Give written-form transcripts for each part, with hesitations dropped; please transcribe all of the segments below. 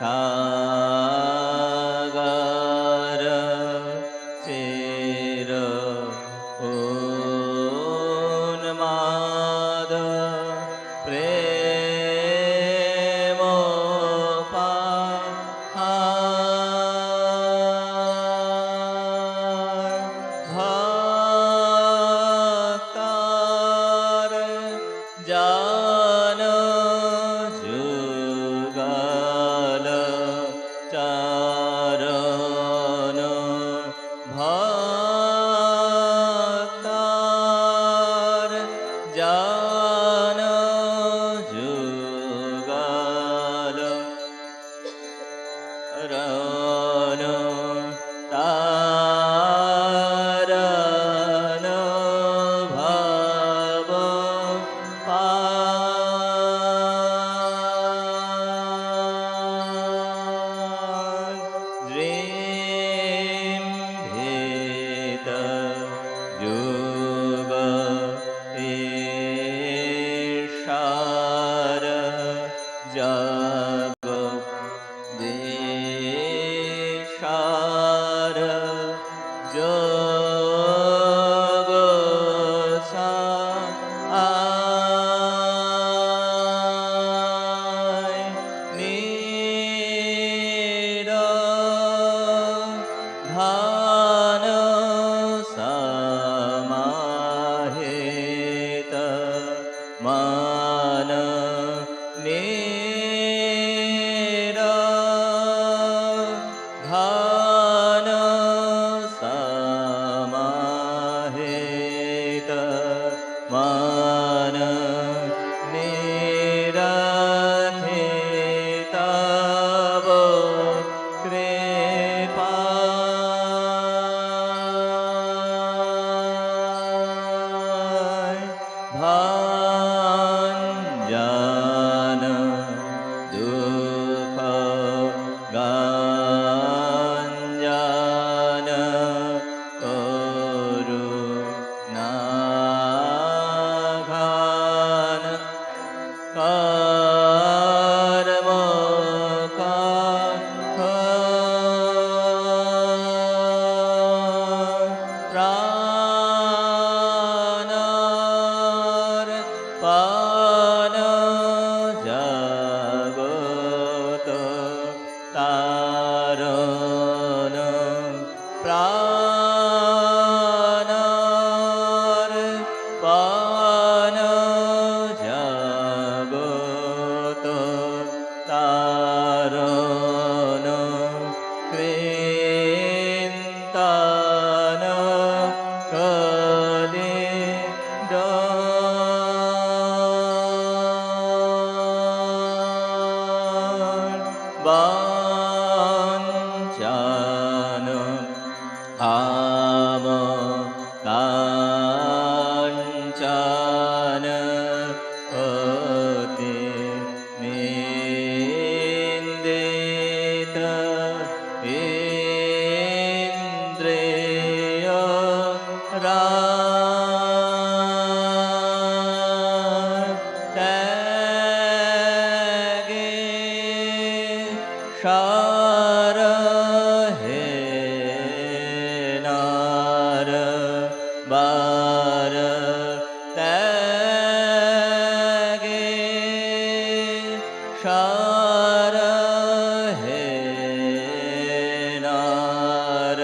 भाव কারণ প্রাণার পান জগত তারণ কৃন্তান কলে বাঞ্ছান আম কাঞ্চন অতি নিন্দিত ইন্দ্রিয় ত্যাগে সার হে নার বার ত্যাগে সার হে নার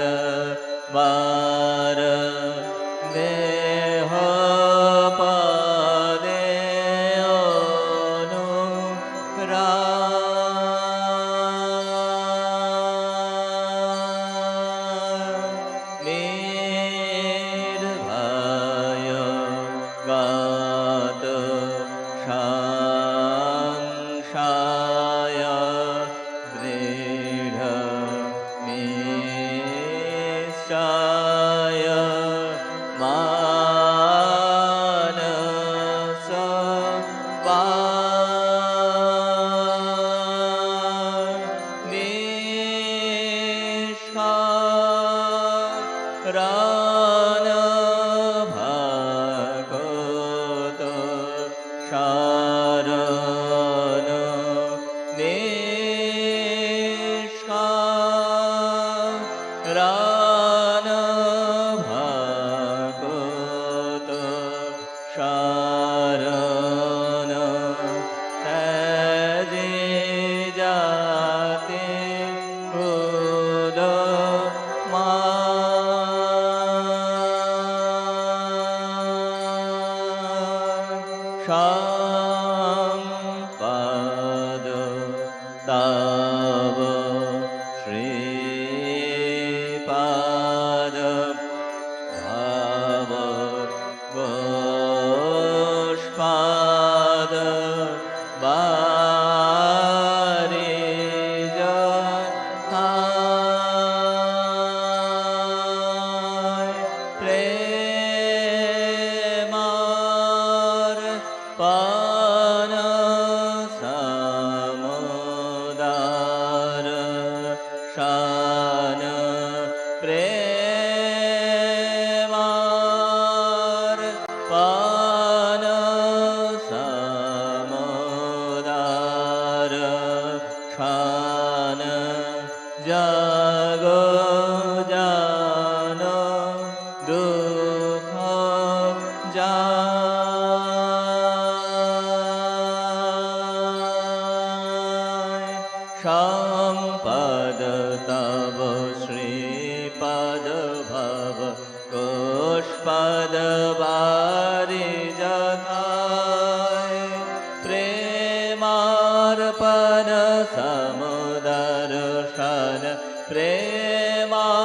বার দেহ পদে নির্ভয় গাত সংশয় দৃঢ় নিশ্চয় মানস নিষ্কারণ ভগত শরণ নিষ্কারণ ভগত শরণ ত্যাজি যাতে কুল সম্পদ তব শ্রীপাদ ভব গোষ্পাদ বারি প্রেমার পান সমুদার শান প্রেমার পান সমুদার শান জগ জান দুঃখ যায় সম্পদ তব শ্রীপদ ভব কোষ্পদ বারি যথায় প্রেমার্পণ সমুদর শান প্রেমার্পণ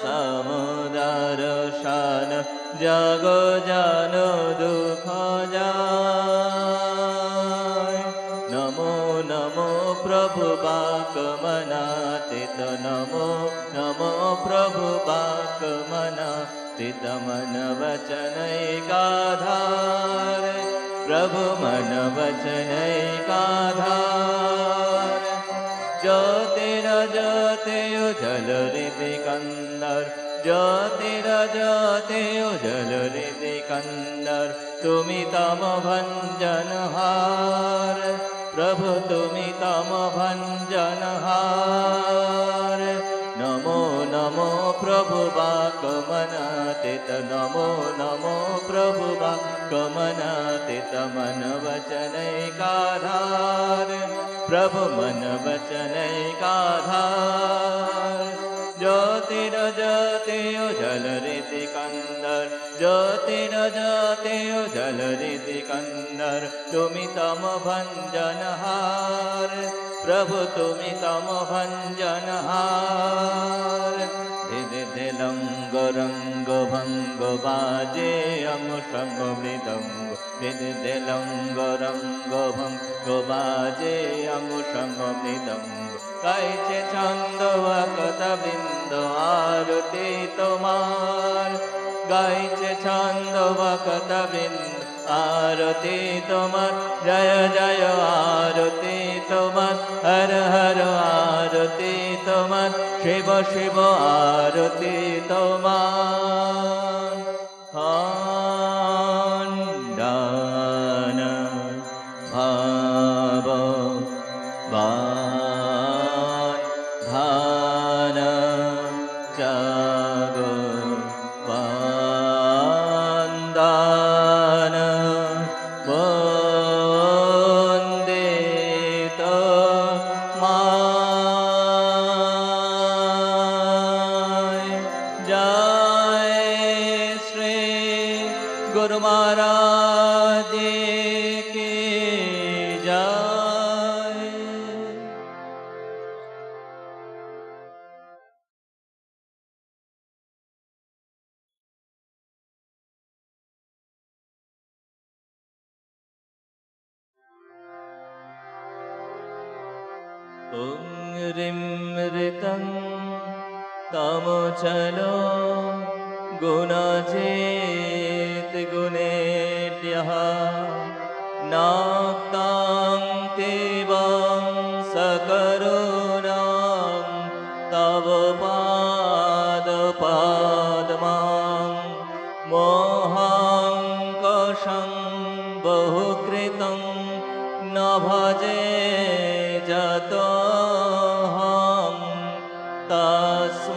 সমুদর শান জগ জান দুঃখ যায় নমো নমো প্রভু বাকমনাতীত নমো নমো প্রভু বাকমনাতীত মন वचन एकाधार प्रभु मन वचन एकाधार ज्योतिरज्योति उजल हृदि कंदर ज्योतिरज्योति उजल हृदि कंदर तुमी तम भंजनहार प्रभु तुमी तम भंजनहार नमो नमो प्रभु बाकमनातीत नमो नमो प्रभु बाकमनातीत मन वचन एकाधार प्रभु मन वचन गाधार ज्योतिर ज्योति उजल रीति कंदर ज्योतिर ज्योति उजल रीति कंदर तुमी तम भंजनहार प्रभु तुमी तम भंजनहार दिलंग रंग भंग बाजे अमुषंग मृदंग दिलंग रंग भंग बाजे अमुषंग मृदंग गाइছে ছন্দ কত বৃন্দ আরতি তোমার গাইছে ছন্দ কত বৃন্দ आरती তোমার जय जय आरती তোমার हर हर आरती তোমার शिव शिव आरती তোমার खंडन भाव ধান জাগ বন্দন বন্দিত মায় জয় শ্রী গুরু মহারাজ কি জয়। ॐ ह्रीं ऋतं तमोचलो गुणजित् गुणेभ्यः नाक्तां देवं सकरुणां तव पादपद्मं मोहाङ्कषं बहुकृतं न भजे जतोऽहं तस्मात्तमेव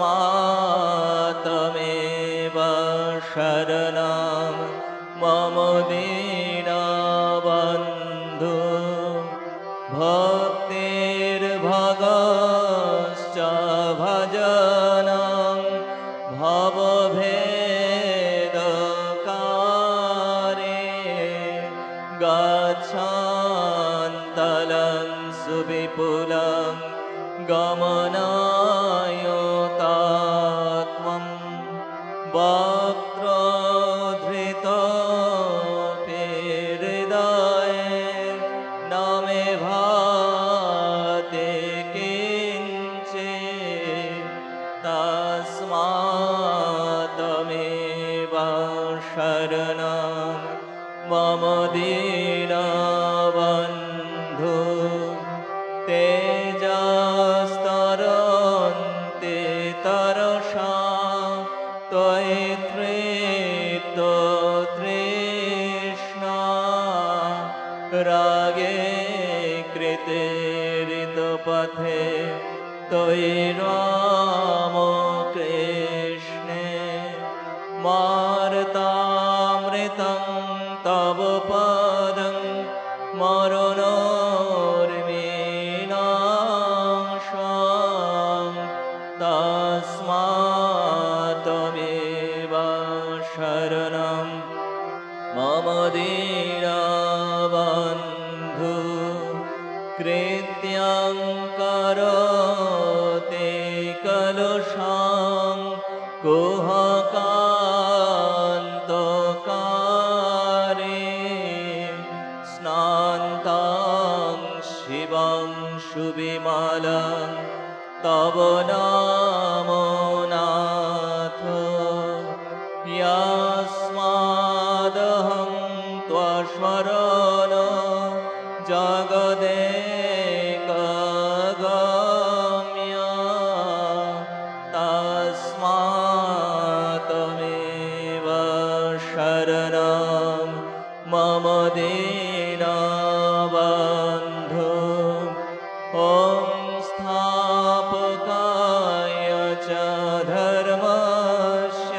शरणं मम दीनबन्धो भक्तिर्भगश्च भजनं भवभेदकारे गच्छन्तलं सुविपुलं गमनायुतात्मं वक्त्रधृतोऽपि हृदये न मे भाति किञ्चित् तस्मात्तमेव शरणं मम दीनबन्धो तेजस्तरन्ते तरसा त्वयि तृप्तो तृष्णा रागे कृते ऋतपथे त्वयि राम कृष्णे मार्तामृतं तव पदं मरणोर्विनाशं तस्मात्तमेव शरणं मम दीनबन्धो कृत्यं करोति कलुषं कुहकान्तकारे स्नान्तं शिवं सुविमलं तव नामो नाथ यस्मादहं त्वस्मरणो जगदेकगम्य तस्मात्तमेव शरणं मम दीनबन्धो ॐ स्थापकाय च धर्मस्य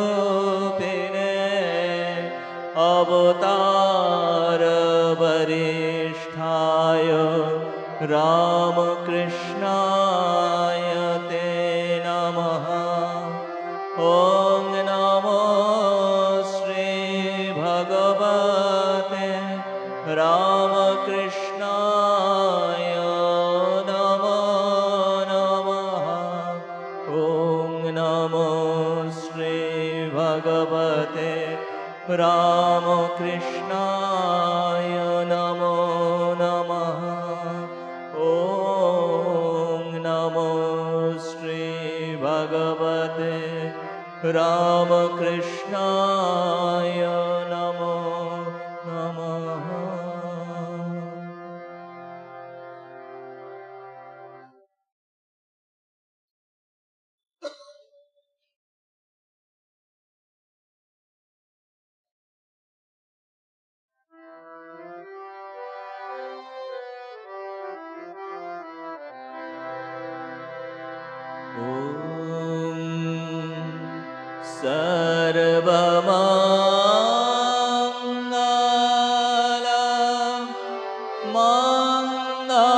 सर्वधर्मस्वरूपिणे अवतार Ramakrishna te namaha. Om Namo Sri Bhagavate Ramakrishna Namo Namaha. Om Namo Sri Bhagavate Ramakrishna Namo Namaha. Om Namo Sri Bhagavate Ramakrishna Namo Namaha. Sarvamangala Mangale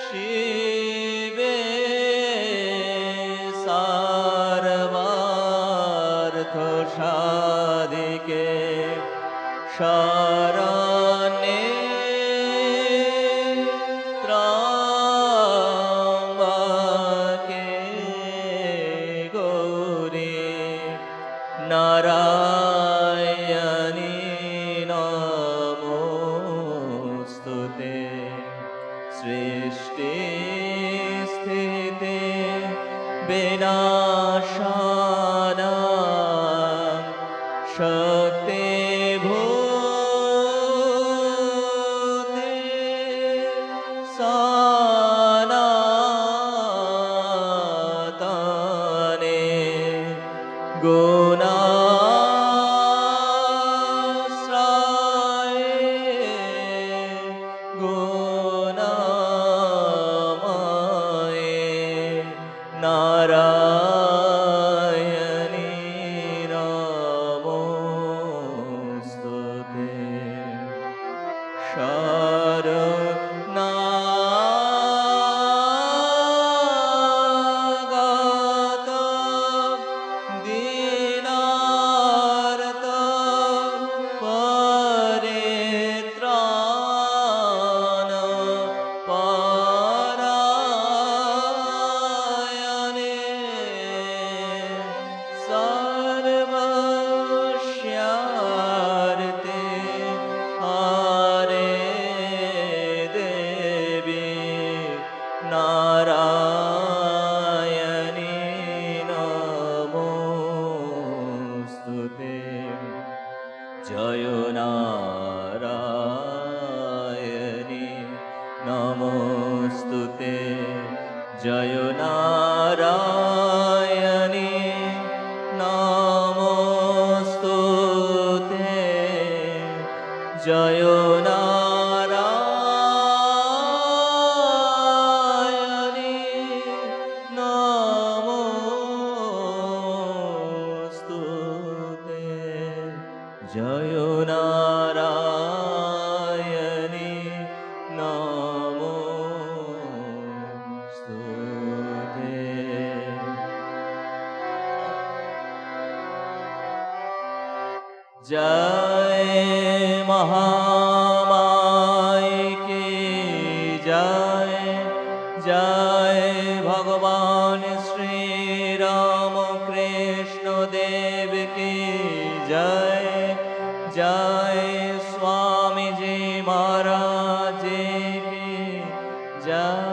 Shive Sarvartha Sadhike Sharane Trambake Gauri Narayani Namostute Srishti Sthiti Vinashana Shakti Bhute Sanatane Gunasraye Gunamaye Narayani Namostute Sharanagata Dinarta Paritrana Parayane Sarvashyarte Hare Devi Narayani Namostute Jayo Narayani Namostute Jayo Narayani Namostute Jayo Narayani Namostute Jayo Narayani Namostute Jai Mahamai ki Jai Jai Bhagawan Sri Ramakrishna Dev ki Jai Jai Swamiji Maharaj Ji ki Jai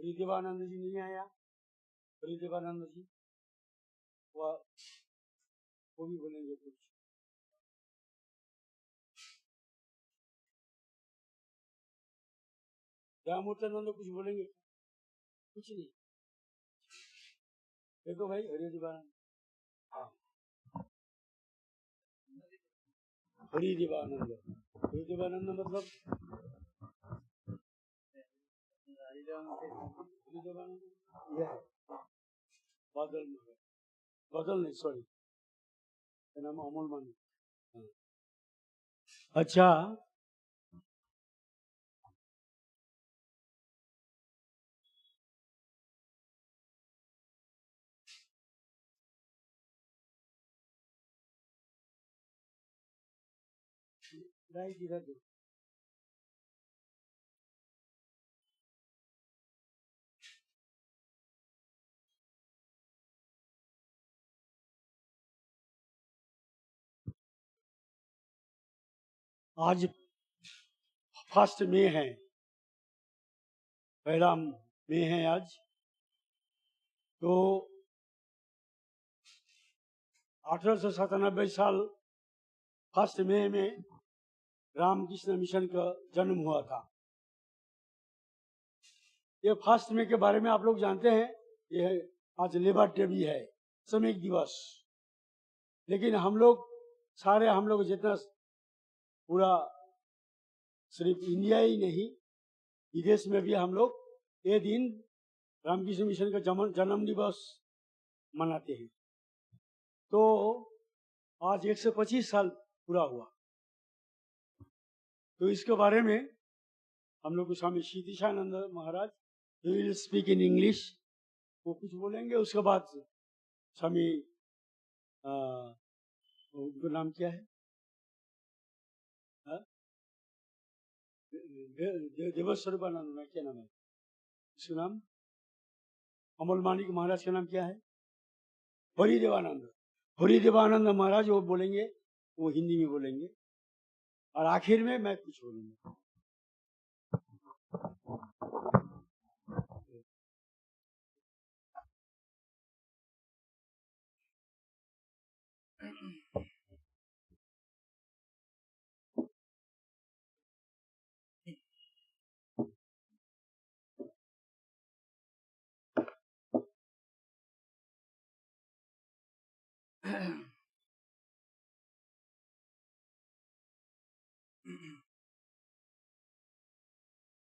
हरिदेवानंद जी नहीं आया, हरिदेवानंद जी वो भी बोलेंगे कुछ। रामूर्तानंद कुछ बोलेंगे? कुछ नहीं। देखो भाई हरिदेवानंद, हरिदेवानंद, हरिदेवानंद मतलब हरिदेवानंद यह है बादल में, बादल नहीं सॉरी, नाम अमोल मानी। अच्छा, राइट इधर दो। आज 1 मई है, 1 मई है आज। तो 1897 साल 1 मई में रामकृष्ण मिशन का जन्म हुआ था। ये 1 मई के बारे में आप लोग जानते हैं, ये आज लेबर डे भी है, श्रमिक दिवस। लेकिन हम लोग जितना पूरा सिर्फ इंडिया ही नहीं, विदेश में भी हम लोग ये दिन रामकृष्ण मिशन का जन्म दिवस मनाते हैं। तो आज 125 साल पूरा हुआ। तो इसके बारे में हम लोग को स्वामी शीतिशानंद महाराज विल स्पीक इन इंग्लिश, वो कुछ बोलेंगे। उसके बाद स्वामी उनका नाम क्या है, देवस्वरूपानंद, क्या नाम है उसका नाम, अमोल मानिक महाराज का नाम क्या है, हरिदेवानंद, हरिदेवानंद महाराज वो बोलेंगे, वो हिंदी में बोलेंगे। और आखिर में मैं कुछ बोलूंगा।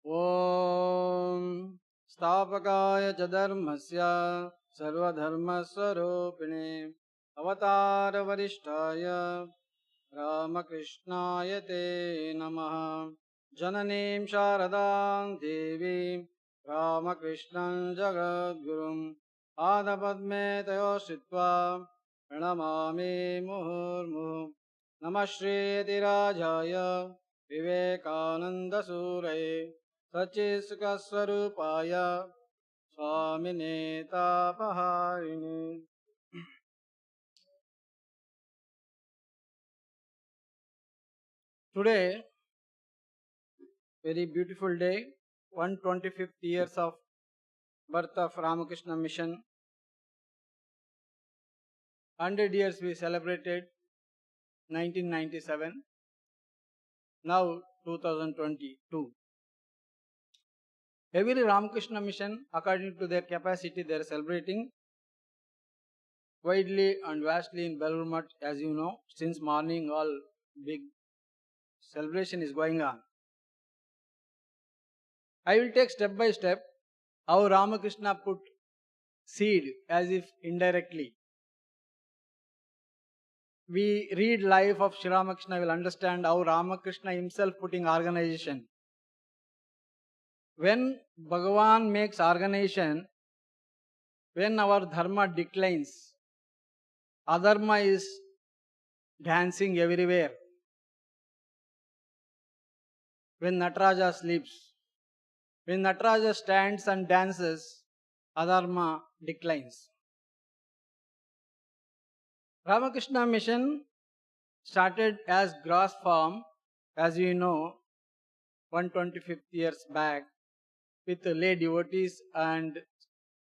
ओम स्थापकाय च धर्मस्य सर्वधर्मस्वरूपिणे अवतार वरिष्ठाय रामकृष्णाय ते नमः। जननीं शारदां देवीं रामकृष्णं जगद्गुरुं पादपद्मे तयोः श्रित्वा प्रणमामि मुहुर्मुहुः। नमः श्रीयतिराजाय विवेकानन्दसूरये सच्चित्स्वरूपाय स्वामिने तापहारिणे। Today, very beautiful day, 125th years of birth of Ramakrishna Mission. 100 years we celebrated 1997, now 2022. Every Ramakrishna Mission, according to their capacity, they are celebrating widely and vastly in Belur Math, as you know. Since morning, all big celebration is going on. I will take step by step how Ramakrishna put seed, as if indirectly. We read life of Sri Ramakrishna, will understand how Ramakrishna himself putting organization. When Bhagavan makes organization, when our dharma declines, adharma is dancing everywhere. When Nataraja sleeps, when Nataraja stands and dances, adharma declines. Ramakrishna Mission started as grass farm, as you know, 125th years back. with lay devotees and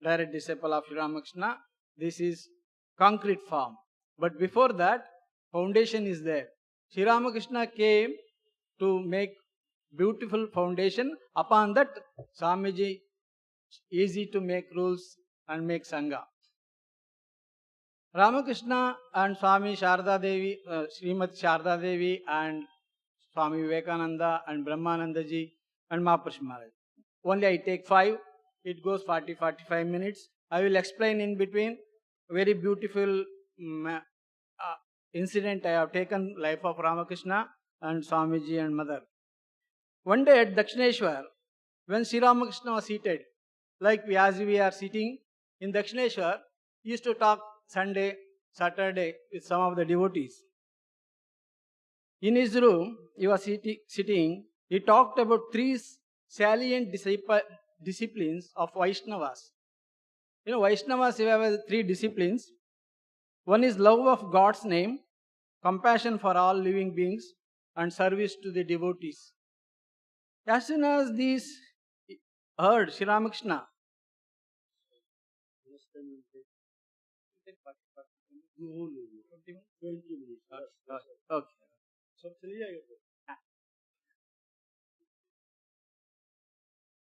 direct disciple of Sri Ramakrishna. This is concrete form. But before that, foundation is there. Sri Ramakrishna came to make beautiful foundation. Upon that, Swamiji easy to make rules and make Sangha. Ramakrishna and Swami Sharda Devi, Srimati Sharda Devi and Swami Vivekananda and Brahmananda ji and Mahapurush Maharaj. Only I take 5, it goes 40-45 minutes. I will explain in between. Very beautiful incident I have taken, life of Ramakrishna and Swamiji and Mother. One day at Dakshineshwar, when Sri Ramakrishna was seated, like as we are sitting in Dakshineshwar, he used to talk Sunday, Saturday with some of the devotees. In his room, he was sitting, he talked about 3 salient disciplines of Vaishnavas. You know, Vaishnavas have 3 disciplines. One is love of God's name, compassion for all living beings, and service to the devotees. As soon as these heard Sri Ramakrishna, okay.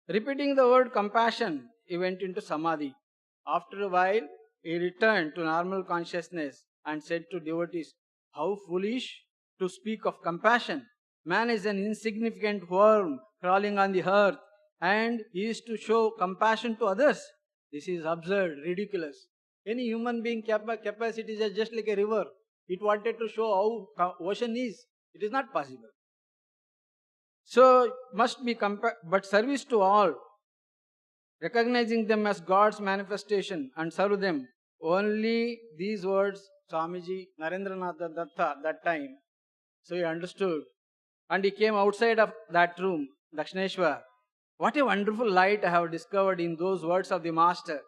Repeating the word compassion, he went into samadhi. After a while, he returned to normal consciousness and said to devotees, "How foolish to speak of compassion. Man is an insignificant worm crawling on the earth, and he is to show compassion to others. This is absurd, ridiculous. Any human being capacity is just like a river. It wanted to show how ocean is. It is not possible. So must be but service to all, recognizing them as God's manifestation and serve them." Only these words, Swamiji Narendranath Datta that time. So he understood. And he came outside of that room, Dakshineshwar. What a wonderful light I have discovered in those words of the Master.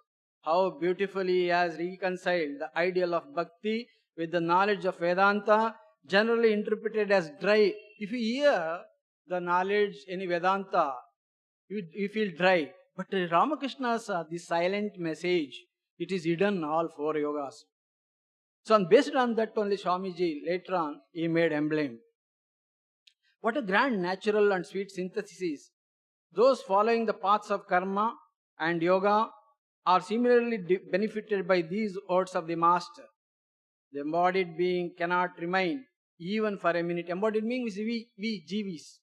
How beautifully he has reconciled the ideal of bhakti with the knowledge of Vedanta, generally interpreted as dry. If you hear the knowledge in Vedanta, you feel dry. But Ramakrishna's the silent message, it is hidden all 4 yogas. So based on that only Swamiji later on he made emblem. What a grand natural and sweet synthesis. Those following the paths of karma and yoga are similarly benefited by these words of the Master. The embodied being cannot remain even for a minute. Embodied being is we jivis,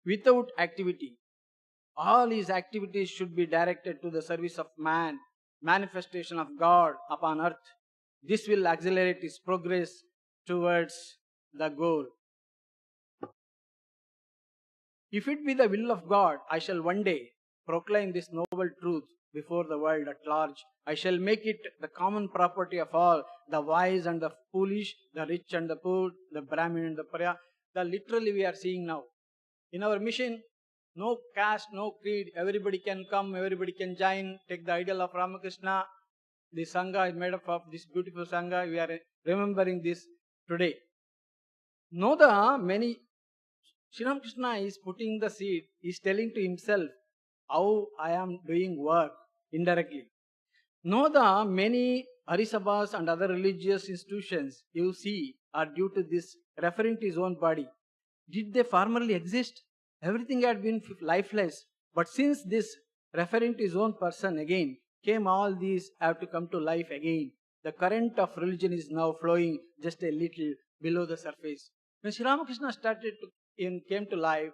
without activity. All his activities should be directed to the service of man, manifestation of God upon earth. This will accelerate his progress towards the goal. If it be the will of God, I shall one day proclaim this noble truth before the world at large. I shall make it the common property of all, the wise and the foolish, the rich and the poor, the Brahmin and the Parya. The literally we are seeing now. In our mission, no caste, no creed, everybody can come, everybody can join, take the ideal of Ramakrishna. The Sangha is made up of this beautiful Sangha. We are remembering this today. Know the many, Sri Ramakrishna is putting the seed, he is telling to himself how I am doing work indirectly. Know the many Harisabhas and other religious institutions you see are due to this, referring to his own body. Did they formerly exist? Everything had been lifeless. But since this, referring to his own person again, came, all these have to come to life again. The current of religion is now flowing just a little below the surface. When Sri Ramakrishna came to life,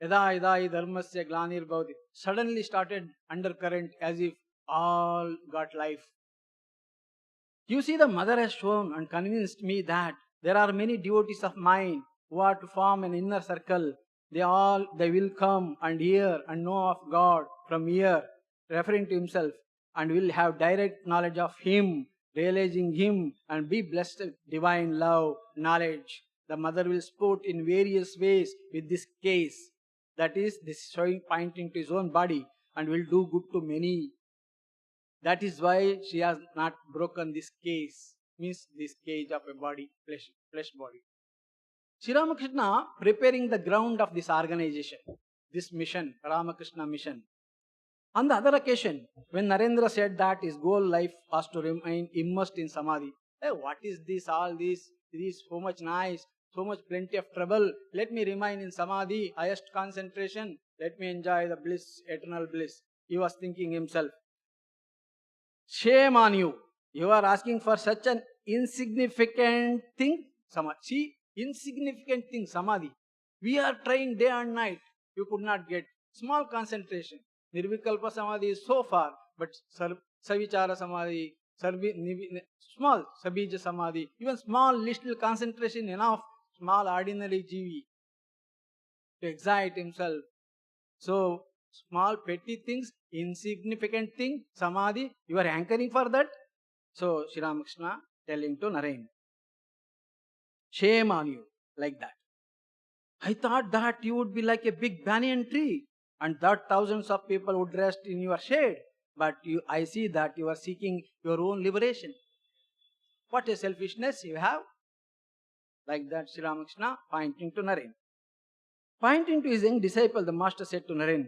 Yada Yada Dharmasya Glanir Bhavati, suddenly started undercurrent as if all got life. You see, the Mother has shown and convinced me that there are many devotees of mine who are to form an inner circle. They will come and hear and know of God from here, referring to himself, and will have direct knowledge of Him, realizing Him, and be blessed with divine love, knowledge. The Mother will sport in various ways with this case. That is, this showing, pointing to his own body, and will do good to many. That is why she has not broken this case, means this cage of a body, flesh body. Sri Ramakrishna preparing the ground of this organization, this mission, Ramakrishna mission. On the other occasion, when Narendra said that his goal life was to remain immersed in samadhi, hey, what is this, all this? This is so much noise, so much plenty of trouble. Let me remain in samadhi, highest concentration. Let me enjoy the bliss, eternal bliss. He was thinking himself. Shame on you. You are asking for such an insignificant thing. Samadhi. See, insignificant thing, samadhi. We are trying day and night. You could not get. Small concentration. Nirvikalpa samadhi is so far, but savichara samadhi, small sabija samadhi, even small little concentration enough, small ordinary jivi to excite himself. So, small petty things, insignificant thing, samadhi, you are anchoring for that. So, Sri Ramakrishna telling to Naren, shame on you, like that. I thought that you would be like a big banyan tree and that thousands of people would rest in your shade. But I see that you are seeking your own liberation. What a selfishness you have. Like that, Sri Ramakrishna pointing to Naren. Pointing to his young disciple, the master said to Naren,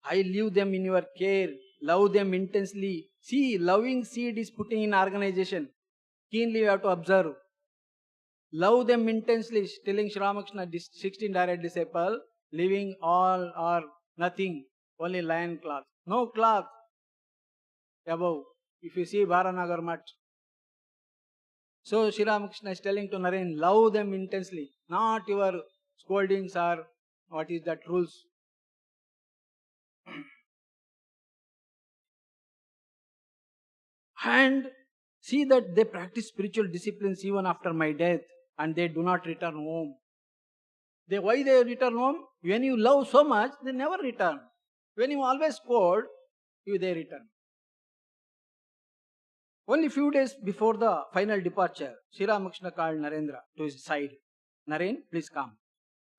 I leave them in your care, love them intensely. See, loving seed is putting in organization. Keenly you have to observe. Love them intensely, telling Sri Ramakrishna, 16 direct disciple, leaving all or nothing, only lion cloth. No cloth above. If you see Bharanagar Mat. So Sri Ramakrishna is telling to Naren, love them intensely, not your scoldings or what is that rules. And see that they practice spiritual disciplines even after my death and they do not return home. Why they return home? When you love so much, they never return. When you always scold, they return. Only few days before the final departure, Sri Ramakrishna called Narendra to his side. Naren, please come.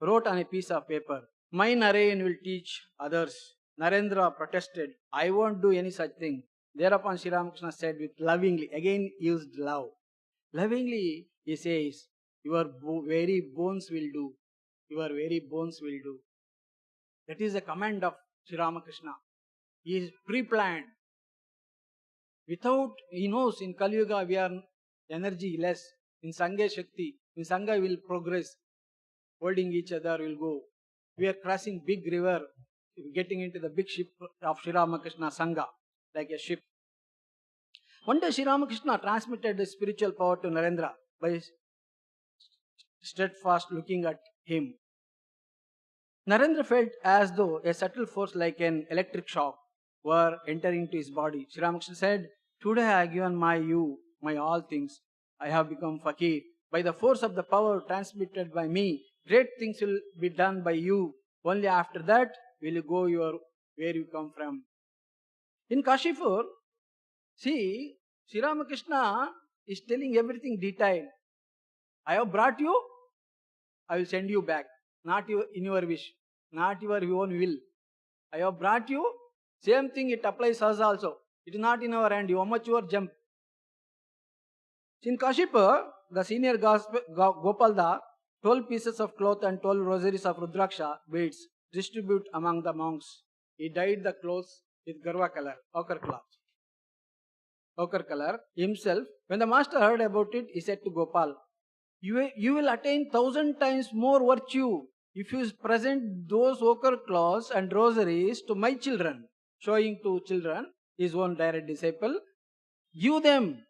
Wrote on a piece of paper, my Naren will teach others. Narendra protested, I won't do any such thing. Thereupon Sri Ramakrishna said with lovingly, again used love. Lovingly, he says, your very bones will do. Your very bones will do. That is a command of Sri Ramakrishna. He is pre-planned. Without, he knows in Kali Yuga we are energy less. In Sangha Shakti, in Sangha we will progress. Holding each other will go. We are crossing big river, getting into the big ship of Sri Ramakrishna Sangha, like a ship. One day Sri Ramakrishna transmitted the spiritual power to Narendra by steadfast looking at him. Narendra felt as though a subtle force like an electric shock were entering into his body. Sri Ramakrishna said, today I have given my all things. I have become fakir. By the force of the power transmitted by me, great things will be done by you. Only after that will you go where you come from. In Kashipur, see, Sri Ramakrishna is telling everything detailed. I have brought you, I will send you back. Not in your wish, not your own will. I have brought you, same thing it applies us also. It is not in our hand, how much you are jump. In Kashipur, the senior Gopalda, 12 pieces of cloth and 12 rosaries of Rudraksha beads distribute among the monks. He dyed the clothes with garva color, ochre cloth. Ochre color himself. When the master heard about it, he said to Gopal, you will attain 1,000 times more virtue if you present those ochre cloths and rosaries to my children. Showing to children, his own direct disciple, give them,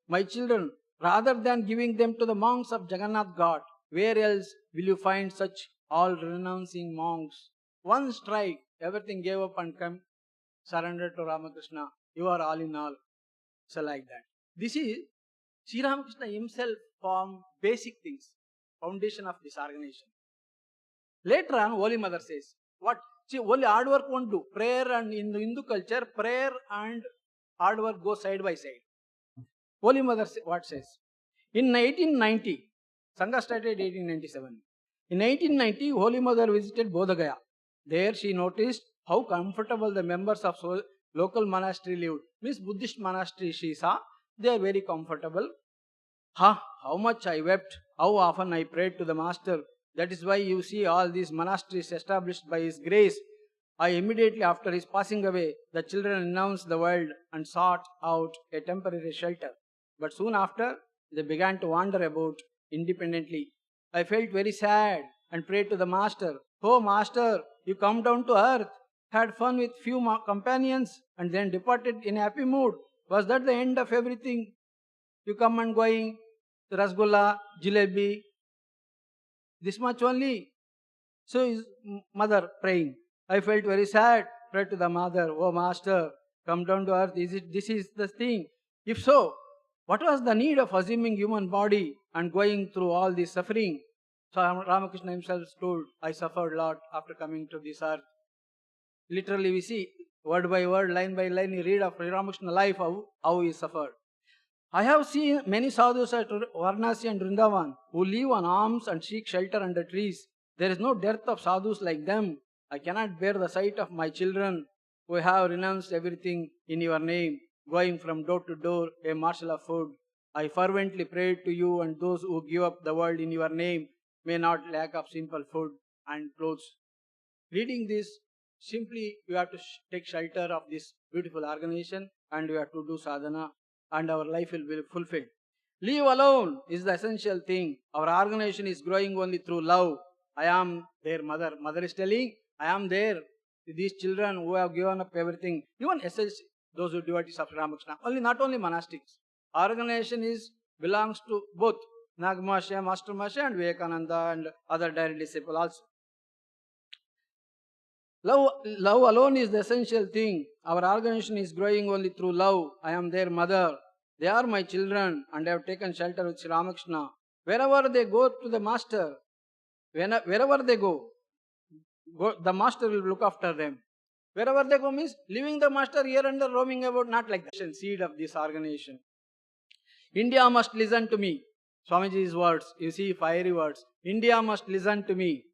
my children, rather than giving them to the monks of Jagannath God. Where else will you find such all-renouncing monks? One strike, everything gave up and come, surrendered to Ramakrishna. You are all in all. So like that. This is Sri Ramakrishna himself formed basic things, foundation of this organization. Later on, Holy Mother says, what? See, only hard work won't do. Prayer and in the Hindu culture, prayer and hard work go side by side. Holy Mother what says? In 1890, Sangha started 1897. In 1890, Holy Mother visited Bodh Gaya. There she noticed how comfortable the members of local monastery lived. Means Buddhist monastery she saw, they are very comfortable. How much I wept, how often I prayed to the Master. That is why you see all these monasteries established by His grace. Immediately after his passing away, the children renounced the world and sought out a temporary shelter. But soon after, they began to wander about independently. I felt very sad and prayed to the Master, "Oh Master, you come down to earth, had fun with few companions, and then departed in happy mood. Was that the end of everything? You come and going, the rasgulla, jalebi, this much only." So his mother praying. I felt very sad, prayed to the mother, "Oh Master, come down to earth. This is the thing? If so, what was the need of assuming human body and going through all this suffering?" So Ramakrishna himself told, "I suffered a lot after coming to this earth." Literally we see, word by word, line by line, we read of Sri Ramakrishna's life, how he suffered. I have seen many sadhus at Varanasi and Vrindavan who live on alms and seek shelter under trees. There is no dearth of sadhus like them. I cannot bear the sight of my children who have renounced everything in your name, going from door to door, a morsel of food. I fervently pray to you, and those who give up the world in your name may not lack of simple food and clothes. Reading this, simply you have to take shelter of this beautiful organization, and you have to do sadhana, and our life will be fulfilled. Leave alone is the essential thing. Our organization is growing only through love. I am their mother. Mother is telling, I am there. These children who have given up everything, even SLC, those who devotees of Ramakrishna, not only monastics. Organization belongs to both Nagamasya, Master Masya, and Vivekananda and other direct disciples also. Love alone is the essential thing. Our organization is growing only through love. I am their mother. They are my children, and I have taken shelter with Sri Ramakrishna. Wherever they go to the Master, wherever they go, the Master will look after them. Wherever they go means leaving the Master here and there, roaming about, not like the seed of this organization. India must listen to me. Swamiji's words, you see, fiery words. India must listen to me.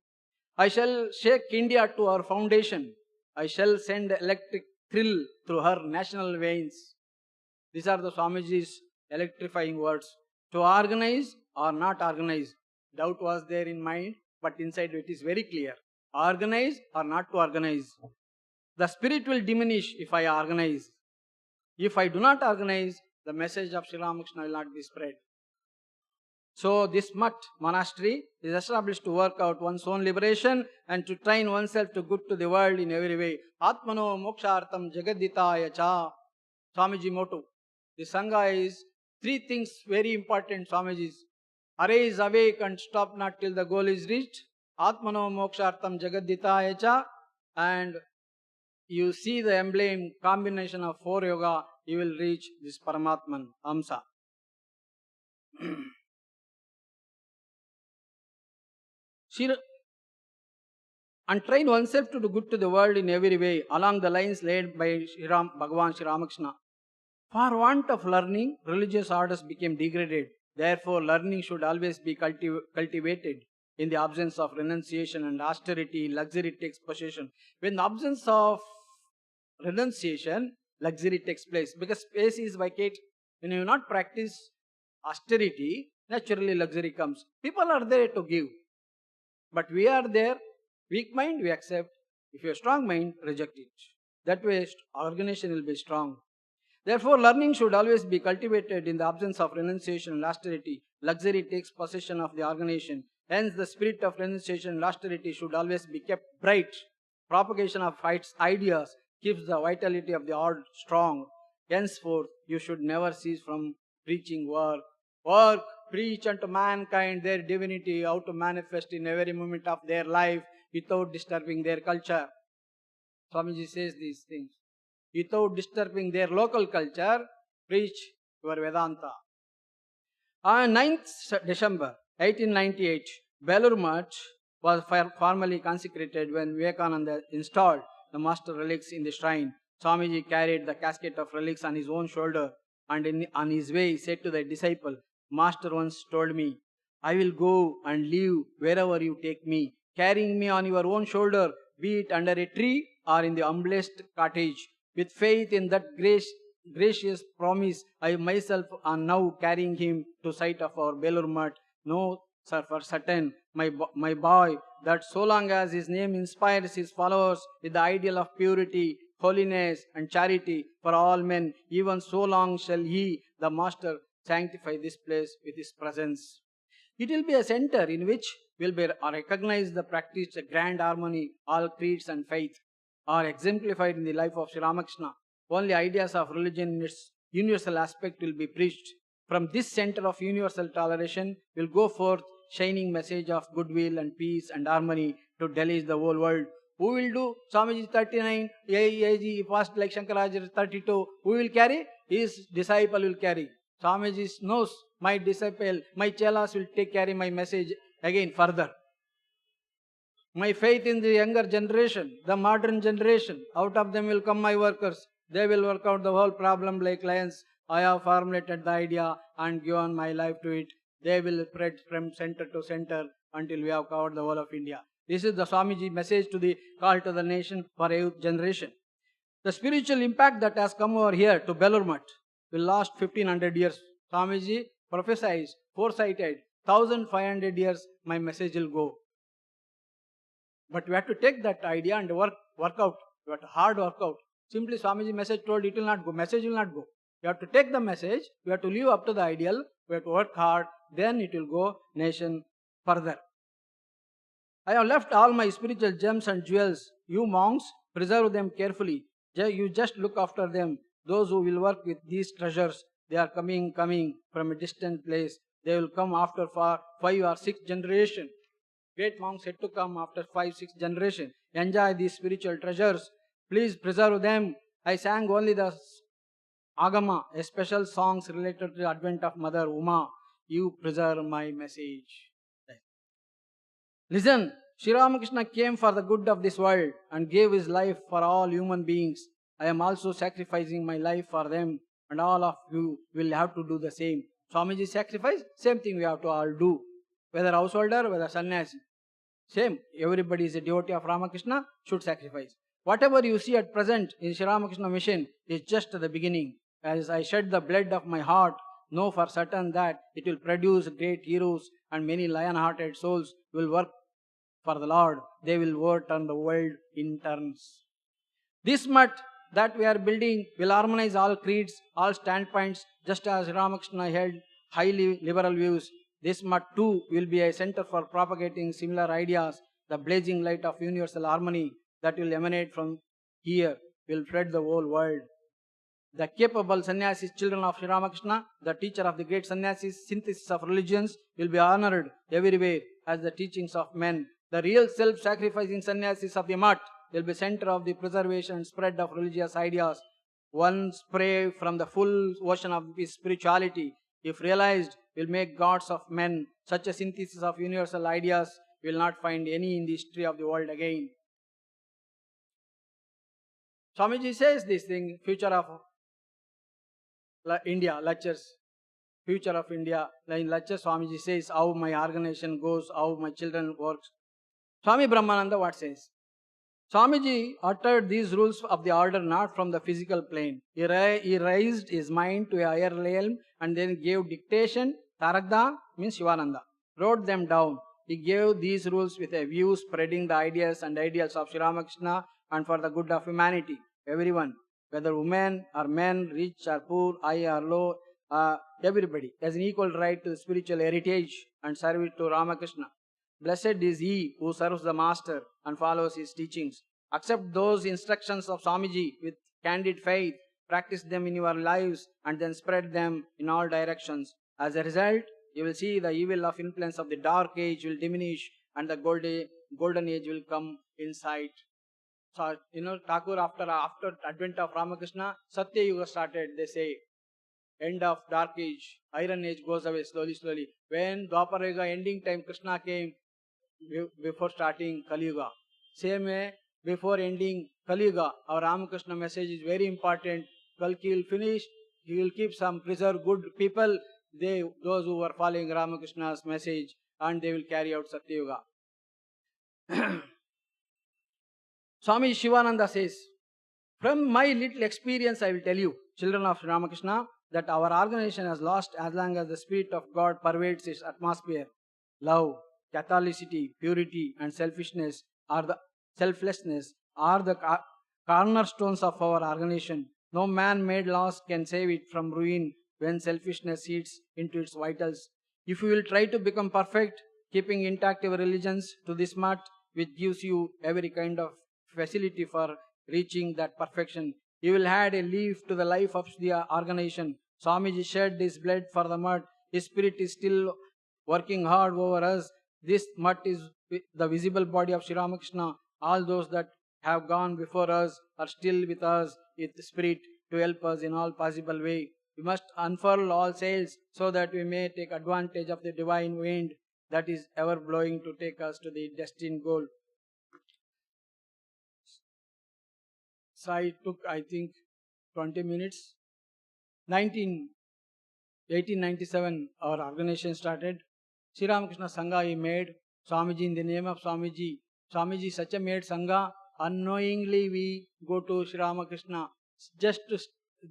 I shall shake India to her foundation. I shall send electric thrill through her national veins. These are the Swamiji's electrifying words. To organize or not organize. Doubt was there in mind, but inside it is very clear. Organize or not to organize. The spirit will diminish if I organize. If I do not organize, the message of Sri Ramakrishna will not be spread. So this Mutt monastery is established to work out one's own liberation and to train oneself to good to the world in every way. Atmano mokshartam jagaditaya cha. Swamiji motto. The Sangha is three things very important, Swamiji's. Arise, awake and stop not till the goal is reached. Atmano mokshartam jagaditaya cha. And you see the emblem combination of 4 yoga, you will reach this Paramatman, Amsa. And train oneself to do good to the world in every way, along the lines laid by Bhagavan Sri Ramakrishna. For want of learning, religious orders became degraded. Therefore, learning should always be cultivated. In the absence of renunciation and austerity, luxury takes possession. When the absence of renunciation, luxury takes place. Because space is vacant. When you not practice austerity, naturally luxury comes. People are there to give. But we are there, weak mind, we accept. If you have strong mind, reject it. That way, organization will be strong. Therefore, learning should always be cultivated in the absence of renunciation and austerity. Luxury takes possession of the organization. Hence, the spirit of renunciation and austerity should always be kept bright. Propagation of its ideas keeps the vitality of the order strong. Henceforth, you should never cease from preaching work. Work, preach unto mankind their divinity, how to manifest in every moment of their life without disturbing their culture. Swamiji says these things. Without disturbing their local culture, preach your Vedanta. On 9th December 1898, Belur Mutt was formally consecrated when Vivekananda installed the master relics in the shrine. Swamiji carried the casket of relics on his own shoulder, and on his way he said to the disciple, Master once told me, I will go and live wherever you take me, carrying me on your own shoulder, be it under a tree or in the humblest cottage. With faith in that gracious promise, I myself am now carrying him to sight of our Belur Mutt. No, sir, for certain, my boy, that so long as his name inspires his followers with the ideal of purity, holiness, and charity for all men, even so long shall he, the Master, sanctify this place with his presence. It will be a center in which will be recognized the practiced grand harmony, all creeds and faith are exemplified in the life of Sri Ramakrishna. Only ideas of religion in its universal aspect will be preached. From this center of universal toleration will go forth shining message of goodwill and peace and harmony to delight the whole world. Who will do? Swamiji is 39, AG fast like Shankaracharya is 32. Who will carry? His disciple will carry. Swamiji knows my disciple, my chelas will take carry my message again further. My faith in the younger generation, the modern generation, out of them will come my workers. They will work out the whole problem like lions. I have formulated the idea and given my life to it. They will spread from center to center until we have covered the whole of India. This is the Swamiji message to the call to the nation for a youth generation. The spiritual impact that has come over here to Belur will last 1500 years. Swamiji prophesied, foresighted, 1500 years my message will go. But we have to take that idea and work out. We have to hard work out. Simply Swamiji message told it will not go. Message will not go. We have to take the message. We have to live up to the ideal. We have to work hard. Then it will go nation further. I have left all my spiritual gems and jewels. You monks, preserve them carefully. You just look after them. Those who will work with these treasures, they are coming from a distant place. They will come after 5 or 6 generations. Great monks had to come after 5-6 generations. Enjoy these spiritual treasures. Please preserve them. I sang only the Agama, a special songs related to the advent of Mother Uma. You preserve my message. Listen, Sri Ramakrishna came for the good of this world and gave his life for all human beings. I am also sacrificing my life for them, and all of you will have to do the same. Swamiji sacrifice, same thing we have to all do. Whether householder, whether sannyasi. Same. Everybody is a devotee of Ramakrishna, should sacrifice. Whatever you see at present in Sri Ramakrishna mission is just the beginning. As I shed the blood of my heart, know for certain that it will produce great heroes and many lion-hearted souls will work for the Lord. They will overturn the world in turns. This mutt that we are building will harmonize all creeds, all standpoints, just as Ramakrishna held highly liberal views. This mutt too will be a center for propagating similar ideas. The blazing light of universal harmony that will emanate from here will flood the whole world. The capable sannyasis, children of Sri Ramakrishna, the teacher of the great sannyasis, synthesis of religions, will be honored everywhere as the teachings of men. The real self-sacrificing sannyasis of the mutt will be center of the preservation and spread of religious ideas. One spray from the full ocean of spirituality, if realized, will make gods of men. Such a synthesis of universal ideas will not find any in the history of the world again. Swamiji says this thing, future of India, lectures, future of India. In lectures, Swamiji says how my organization goes, how my children works. Swami Brahmananda what says? Swamiji uttered these rules of the order not from the physical plane. He raised his mind to a higher realm and then gave dictation. Taragda means Shivananda. Wrote them down. He gave these rules with a view spreading the ideas and ideals of Sri Ramakrishna and for the good of humanity. Everyone, whether women or men, rich or poor, high or low, everybody has an equal right to the spiritual heritage and service to Ramakrishna. Blessed is he who serves the Master and follows his teachings. Accept those instructions of Swamiji with candid faith, practice them in your lives and then spread them in all directions. As a result, you will see the evil of influence of the dark age will diminish and the golden age will come in sight. So, Thakur after advent of Ramakrishna, Satya Yuga started, they say. End of dark age, iron age goes away slowly. When Dwapara Yuga ending time, Krishna came before starting Kali Yuga. Same way, before ending Kali Yuga, our Ramakrishna message is very important. Kalki will finish, he will keep some preserve good people, those who were following Ramakrishna's message, and they will carry out Satya Yuga. Swami Shivananda says, from my little experience I will tell you, children of Ramakrishna, that our organization has lost as long as the Spirit of God pervades its atmosphere. Love, Catholicity, purity, and selflessness are the cornerstones of our organization. No man-made laws can save it from ruin when selfishness eats into its vitals. If you will try to become perfect, keeping intact your religions to this mark, which gives you every kind of facility for reaching that perfection, you will add a leaf to the life of the organization. Swamiji shed his blood for the mud. His spirit is still working hard over us. This mud is the visible body of Sri Ramakrishna. All those that have gone before us are still with us with spirit to help us in all possible way. We must unfurl all sails so that we may take advantage of the divine wind that is ever blowing to take us to the destined goal. So I took, I think, 20 minutes. 1897, our organization started. Sri Ramakrishna Sangha he made. Swamiji, in the name of Swamiji. Swamiji such a made Sangha. Unknowingly we go to Sri Ramakrishna just to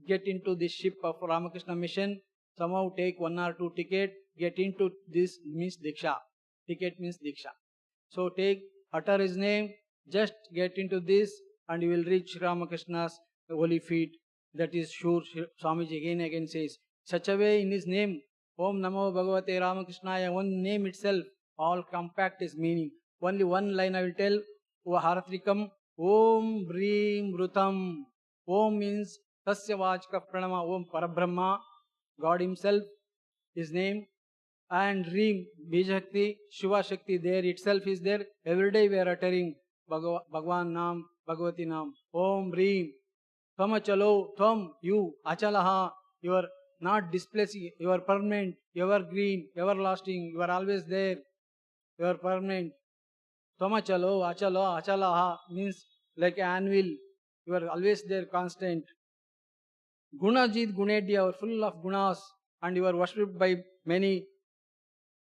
get into this ship of Ramakrishna mission. Somehow take 1 or 2 ticket, get into this means Diksha. Ticket means Diksha. So utter his name, just get into this and you will reach Sri Ramakrishna's holy feet. That is sure. Swamiji again says, such a way in his name, Om Namo Bhagavate Ramakrishnaya, one name itself, all compact is meaning. Only one line I will tell, Aratrikam, Om Bhrim Rutam. Om means Tasya Vachka Pranama, Om Parabrahma, God himself, his name. And Reem, Bijakti, Shiva Shakti, there itself is there. Every day we are uttering Bhagavan Nam, Bhagavati Nam. Om Reem, Tvam Chalo, Tvam, you, Achalaha, you are not displacing, you are permanent, evergreen, everlasting, you are always there, you are permanent. Tvam Chalo, Achalaha means like an anvil, you are always there, constant. Gunajit Gunedya, you are full of gunas and you are worshipped by many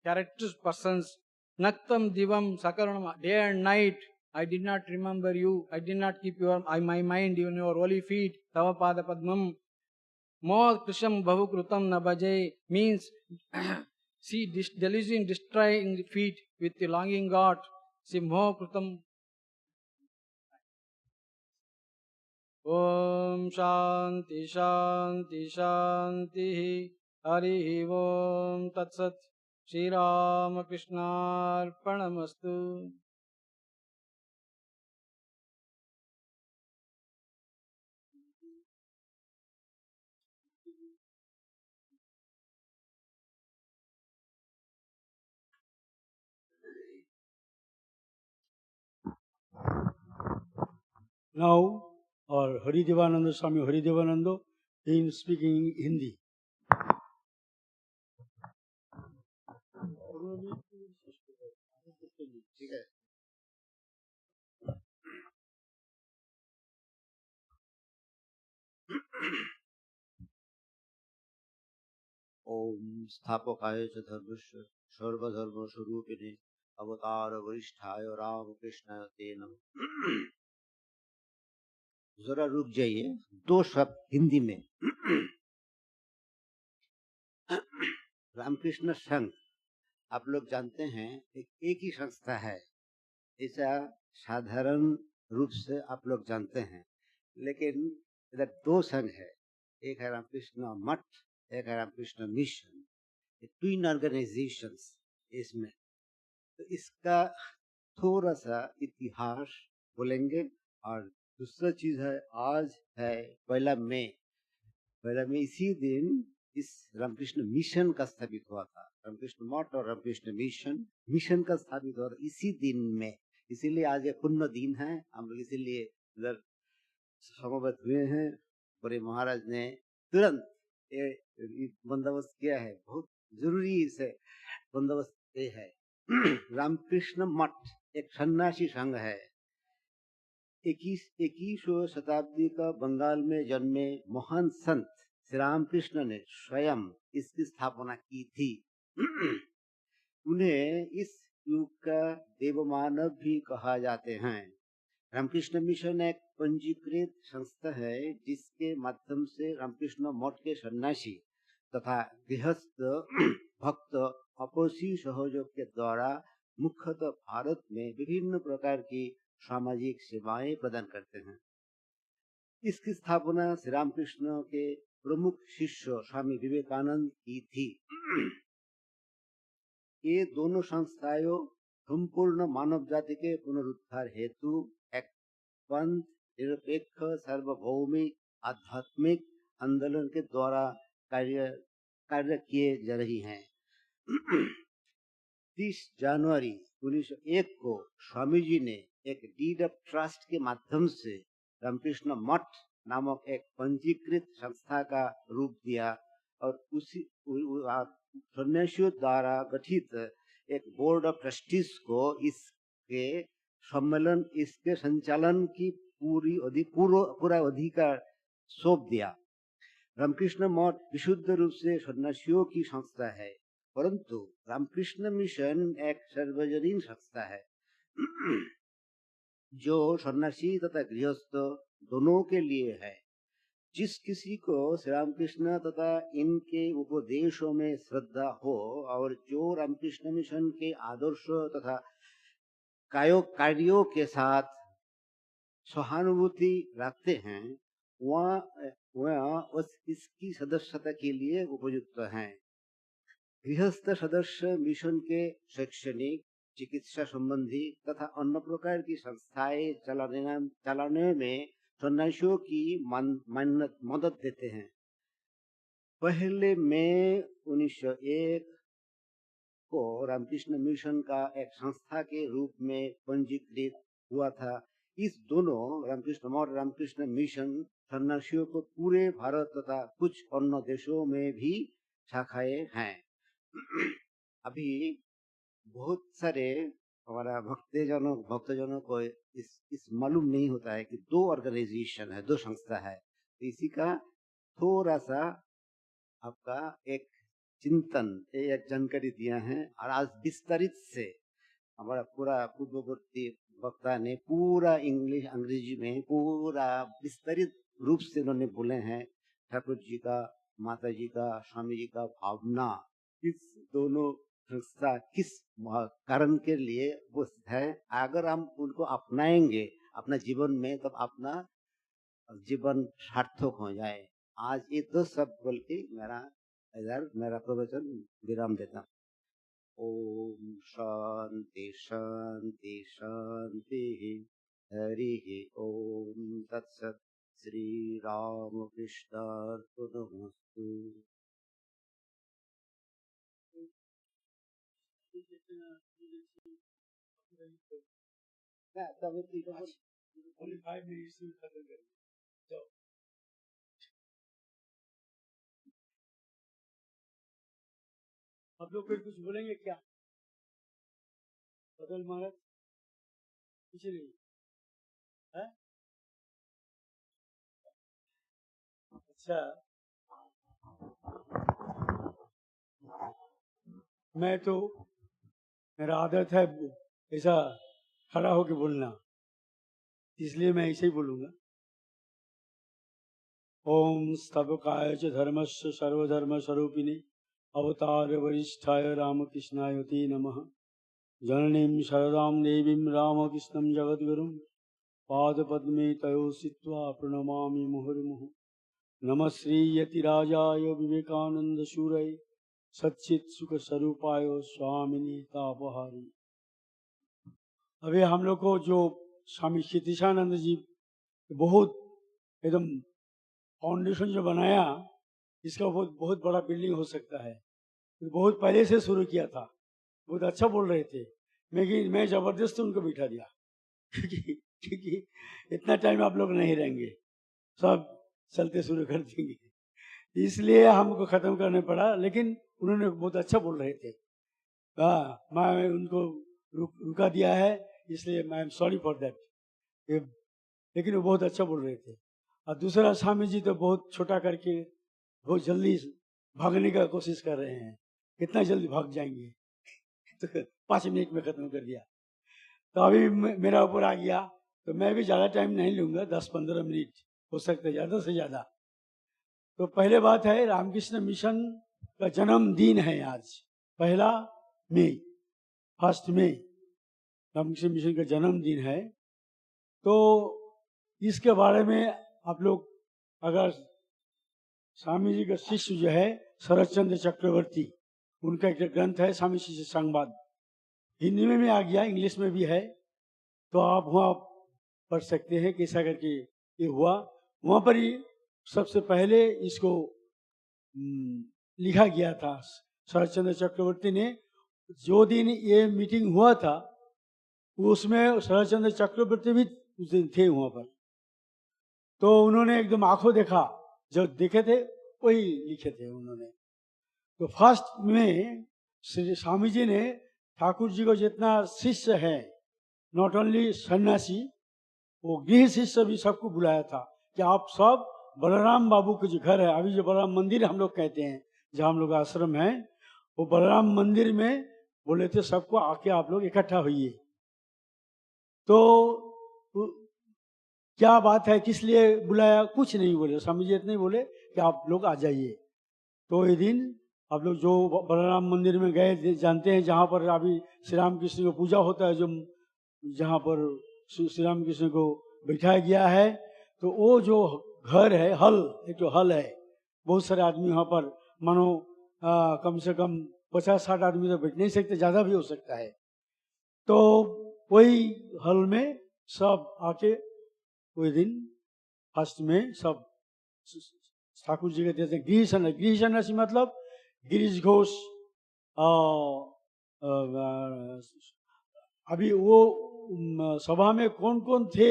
characters, persons. Naktam Divam Sakaranama, day and night, I did not remember you, I did not keep my mind in your holy feet. Tava Pada Padmam. Mo Krisham Bhavukrutam Nabhaje means see delusion destroying feet with the longing God. See Mo Krutam. Om Shanti Shanti Shanti Hari Om Tatsat Shri Ramakrishna Arpanamastu. Now, our Haridevananda Swami Haridevananda is speaking Hindi. ओम स्थापकाय च धर्मस्य सर्वधर्म स्वरूपिणे अवतार वरिष्ठाय रामकृष्ण ते नमः। जरा रुक जाइए, 2 शब्द हिंदी में। रामकृष्ण संघ आप लोग जानते हैं एक ही संस्था है, ऐसा साधारण रूप से आप लोग जानते हैं, लेकिन इधर 2 संघ है, एक है रामकृष्ण मठ, एक है रामकृष्ण मिशन, ट्विन ऑर्गेनाइजेशंस इसमें। तो इसका थोड़ा सा इतिहास बोलेंगे। और दूसरा चीज है, आज है 1 मई। 1 मई इसी दिन इस रामकृष्ण मिशन का स्थापित हुआ था। रामकृष्ण मठ और रामकृष्ण मिशन का स्थापित हुआ था इसी दिन में, इसीलिए आज ये पुण्य दिन है। हम लोग इसीलिए इधर समवेत हुए हैं। बड़े महाराज ने तुरंत ये बंदोबस्त किया है, बहुत जरूरी इसे बंदोबस्त ये है। रामकृष्ण मठ एक सन्यासी संघ है। 21वीं शताब्दी का बंगाल में जन्मे महान संत श्री रामकृष्ण ने स्वयं इसकी स्थापना की थी। उन्हें इस युग का देवमानव भी कहा जाते हैं। रामकृष्ण मिशन एक पंजीकृत संस्था है जिसके माध्यम से रामकृष्ण मठ के सन्यासी तथा गृहस्थ भक्त आपसी सहयोग के द्वारा मुख्यतः भारत में विभिन्न प्रकार की सामाजिक सेवाएं प्रदान करते हैं। इसकी स्थापना श्री रामकृष्ण के प्रमुख शिष्य स्वामी विवेकानंद की थी। ये दोनों संस्थाएं संपूर्ण मानव जाति के पुनरुद्धार हेतु एक पंथ निरपेक्ष सार्वभौमिक आध्यात्मिक आंदोलन के द्वारा कार्य किए जा रही हैं। 30 जनवरी 1901 को स्वामी जी ने एक डीड ऑफ ट्रस्ट के माध्यम से रामकृष्ण मठ नामक एक पंजीकृत संस्था का रूप दिया और उसी सन्यासियों द्वारा गठित एक बोर्ड ऑफ ट्रस्टीज को इसके संचालन की पूरा अधिकार सौंप दिया। रामकृष्ण मठ विशुद्ध रूप से सन्यासियों की संस्था है, परंतु रामकृष्ण मिशन एक सार्वजनिक संस्था है जो सन्यासी तथा गृहस्थ दोनों के लिए है। जिस किसी को श्री रामकृष्ण तथा इनके उपदेशों में श्रद्धा हो और जो रामकृष्ण मिशन के आदर्श तथा कार्यों के साथ सहानुभूति रखते हैं, वह इसकी सदस्यता के लिए उपयुक्त हैं। गृहस्थ सदस्य मिशन के शैक्षणिक, चिकित्सा संबंधी तथा अन्य प्रकार की संस्थाएं चलाने में सन्यासियों की मदद देते हैं। पहले मई 1901 को रामकृष्ण मिशन का एक संस्था के रूप में पंजीकृत हुआ था। इस दोनों रामकृष्ण मठ और रामकृष्ण मिशन सन्यासियों को पूरे भारत तथा कुछ अन्य देशों में भी शाखाएं हैं। अभी बहुत सारे हमारा भक्तजनों को इस मालूम नहीं होता है कि 2 ऑर्गेनाइजेशन है, 2 संस्था है। तो इसी का थोड़ा सा आपका एक चिंतन, एक जानकारी दिया है। और आज विस्तारित से हमारा पूरा पूर्ववर्ती वक्ता ने पूरा अंग्रेजी में पूरा विस्तारित रूप से उन्होंने बोले हैं। ठाकुर जी का, माता जी का, स्वामी जी का भावना, इस दोनों संस्था किस कारण के लिए वो है, अगर हम उनको अपनाएंगे अपना जीवन में, तब अपना जीवन सार्थक हो जाए। आज ये 2 शब्द बोल के मेरा प्रवचन विराम देता। ओम शांति शांति शांति। हरि ओम तत्सत। श्री रामकृष्णार्पणमस्तु। Only 5 minutes to खत्म करेंगे। तो आप लोग फिर कुछ बोलेंगे क्या? बदल महाराज कुछ नहीं है? अच्छा, मैं तो मेरा आदत है ऐसा खड़ा होके बोलना, इसलिए मैं ऐसे ही बोलूंगा। ओम स्तवकाय च धर्मस्य सर्वधर्म स्वरूपिणे अवतार वरिष्ठाय रामकृष्णाय ते नमः। जननीं शरदां देवीं रामकृष्णं जगद्गुरुं पादपद्मे तयो सित्वा प्रणमामि मुहुर्मुहुः। नमः श्री यतिराजाय विवेकानंदशूरये सच्चित् सुख स्वरूपाय स्वामिनि तापहारी। अभी हम लोग को जो स्वामी क्षितिशानंद जी बहुत एकदम फाउंडेशन जो बनाया, इसका बहुत बड़ा बिल्डिंग हो सकता है। बहुत पहले से शुरू किया था, बहुत अच्छा बोल रहे थे, लेकिन मैं जबरदस्त उनको बिठा दिया क्योंकि इतना टाइम आप लोग नहीं रहेंगे, सब चलते शुरू कर देंगे, इसलिए हमको खत्म करना पड़ा। लेकिन उन्होंने बहुत अच्छा बोल रहे थे, मैं उनको रुका दिया है, इसलिए मैं एम सॉरी फॉर दैट। लेकिन वो बहुत अच्छा बोल रहे थे। और दूसरा स्वामी जी तो बहुत छोटा करके बहुत जल्दी भागने का कोशिश कर रहे हैं, कितना जल्दी भाग जाएंगे तो 5 मिनट में खत्म कर दिया। तो अभी मेरा ऊपर आ गया, तो मैं भी ज़्यादा टाइम नहीं लूँगा, 10-15 मिनट हो सकता है, ज़्यादा से ज़्यादा। तो पहले बात है, रामकृष्ण मिशन का जन्मदिन है आज, 1 मई। 1 मई रामकृष्ण मिशन का जन्मदिन है। तो इसके बारे में आप लोग अगर स्वामी जी का शिष्य जो है शरद चक्रवर्ती, उनका एक ग्रंथ है स्वामी शिष्य संवाद, हिंदी में भी आ गया, इंग्लिश में भी है, तो आप वहाँ पढ़ सकते हैं कैसा करके ये हुआ। वहाँ पर ही सबसे पहले इसको लिखा गया था। शरद चक्रवर्ती ने जो दिन ये मीटिंग हुआ था उसमें शरद चक्रवर्ती भी उस दिन थे वहाँ पर, तो उन्होंने एकदम आंखों देखा, जो देखे थे वही लिखे थे उन्होंने। तो फर्स्ट में श्री स्वामी जी ने ठाकुर जी को जितना शिष्य है, नॉट ओनली सन्यासी, वो गृह शिष्य भी सबको बुलाया था कि आप सब बलराम बाबू के जो घर है, अभी जो बलराम मंदिर हम लोग कहते हैं, जहाँ हम लोग आश्रम है, वो बलराम मंदिर में बोले थे सबको आके आप लोग इकट्ठा होइए। तो क्या बात है, किस लिए बुलाया, कुछ नहीं बोले, स्वामी जी इतने बोले कि आप लोग आ जाइए। तो ये दिन आप लोग जो बलराम मंदिर में गए जानते हैं, जहाँ पर अभी श्री राम कृष्ण को पूजा होता है, जो जहाँ पर श्री राम कृष्ण को बिठाया गया है, तो वो जो घर है, हल, एक तो हल है, बहुत सारे आदमी वहाँ पर, मानो कम से कम 50-60 आदमी तो बैठ नहीं सकते, ज़्यादा भी हो सकता है। तो वही हल में सब आके वही दिन फर्स्ट में सब ठाकुर जी कहते थे गृह सन्यासी, मतलब गिरीश घोष, अभी वो सभा में कौन कौन थे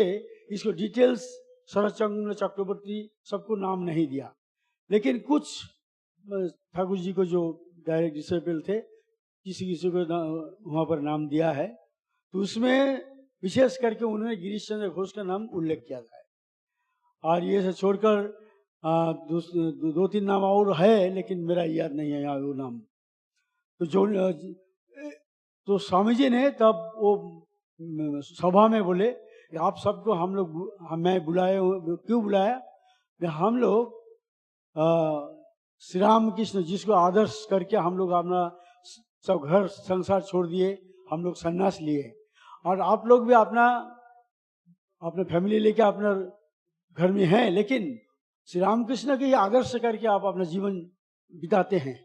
इसको डिटेल्स शरद चक्रवर्ती सबको नाम नहीं दिया, लेकिन कुछ ठाकुर जी को जो डायरेक्ट डिसेबल थे किसी किसी को वहाँ पर नाम दिया है। तो उसमें विशेष करके उन्होंने गिरीश चंद्र घोष का नाम उल्लेख किया था। और ये से छोड़कर 2-3 नाम और है, लेकिन मेरा याद नहीं है यहाँ वो नाम। तो जो तो स्वामी जी ने तब वो सभा में बोले कि आप सबको हम लोग, मैं बुलाए, क्यों बुलाया, हम लोग श्री राम कृष्ण जिसको आदर्श करके हम लोग अपना सब घर संसार छोड़ दिए, हम लोग सन्यास लिए, और आप लोग भी अपना फैमिली लेके अपना घर में हैं, लेकिन श्री राम कृष्ण के आदर्श करके आप अपना जीवन बिताते हैं।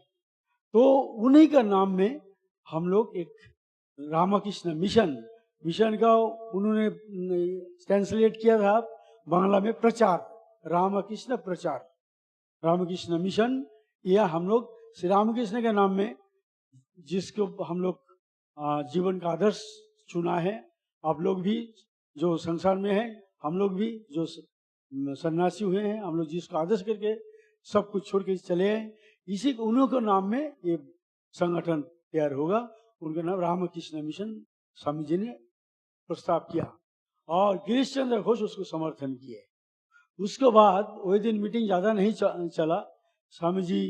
तो उन्हीं का नाम में हम लोग एक रामकृष्ण मिशन का उन्होंने ट्रांसलेट किया था बांग्ला में, प्रचार, रामकृष्ण प्रचार, रामकृष्ण मिशन, यह हम लोग श्री रामकृष्ण के नाम में जिसको हम लोग जीवन का आदर्श चुना है। आप लोग भी जो संसार में हैं, हम लोग भी जो सन्यासी हुए हैं, हम लोग जिसको आदर्श करके सब कुछ छोड़ के चले हैं, इसी को उन्हों के नाम में ये संगठन तैयार होगा। उनका नाम रामकृष्ण मिशन स्वामी जी ने प्रस्ताव किया और गिरीश चंद्र घोष उसको समर्थन किए। उसके बाद वही दिन मीटिंग ज़्यादा नहीं चला, स्वामी जी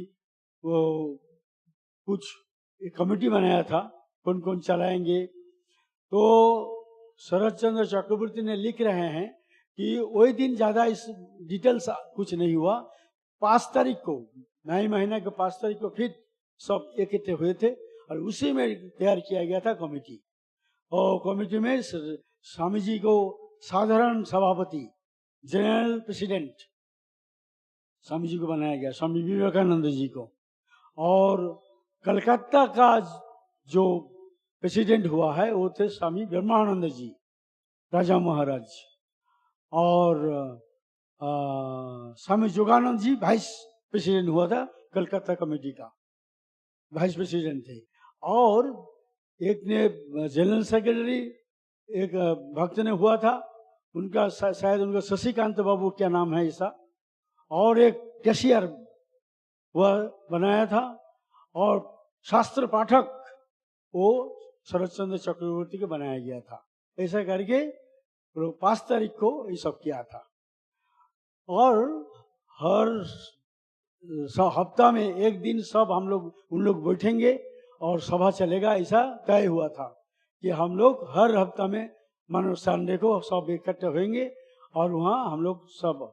वो कुछ एक कमेटी बनाया था, कौन कौन चलाएंगे। तो शरद चंद्र चक्रवर्ती ने लिख रहे हैं कि वही दिन ज़्यादा इस डिटेल्स कुछ नहीं हुआ। 5 तारीख को, नए महीने के 5 तारीख को फिर सब इकट्ठे हुए थे और उसी में तैयार किया गया था कमेटी। और कमेटी में स्वामी जी को साधारण सभापति, जनरल प्रेसिडेंट स्वामी जी को बनाया गया, स्वामी विवेकानंद जी को, और कलकत्ता का जो प्रेसिडेंट हुआ है वो थे स्वामी ब्रह्मानंद जी, राजा महाराज, और स्वामी जोगानंद जी वाइस प्रेसिडेंट हुआ था, कलकत्ता कमेटी का वाइस प्रेसिडेंट थे। और एक ने जनरल सेक्रेटरी, एक भक्त ने हुआ था, उनका शायद उनका शशिकांत बाबू क्या नाम है ऐसा, और एक कैशियर वह बनाया था, और शास्त्र पाठक वो शरद चंद्र चक्रवर्ती को बनाया गया था। ऐसा करके 5 तारीख को ये सब किया था। और हर हफ्ता में एक दिन सब हम लोग उन लोग बैठेंगे और सभा चलेगा, ऐसा तय हुआ था कि हम लोग हर हफ्ता में मानो संडे को सब इकट्ठे होंगे और वहाँ हम लोग सब।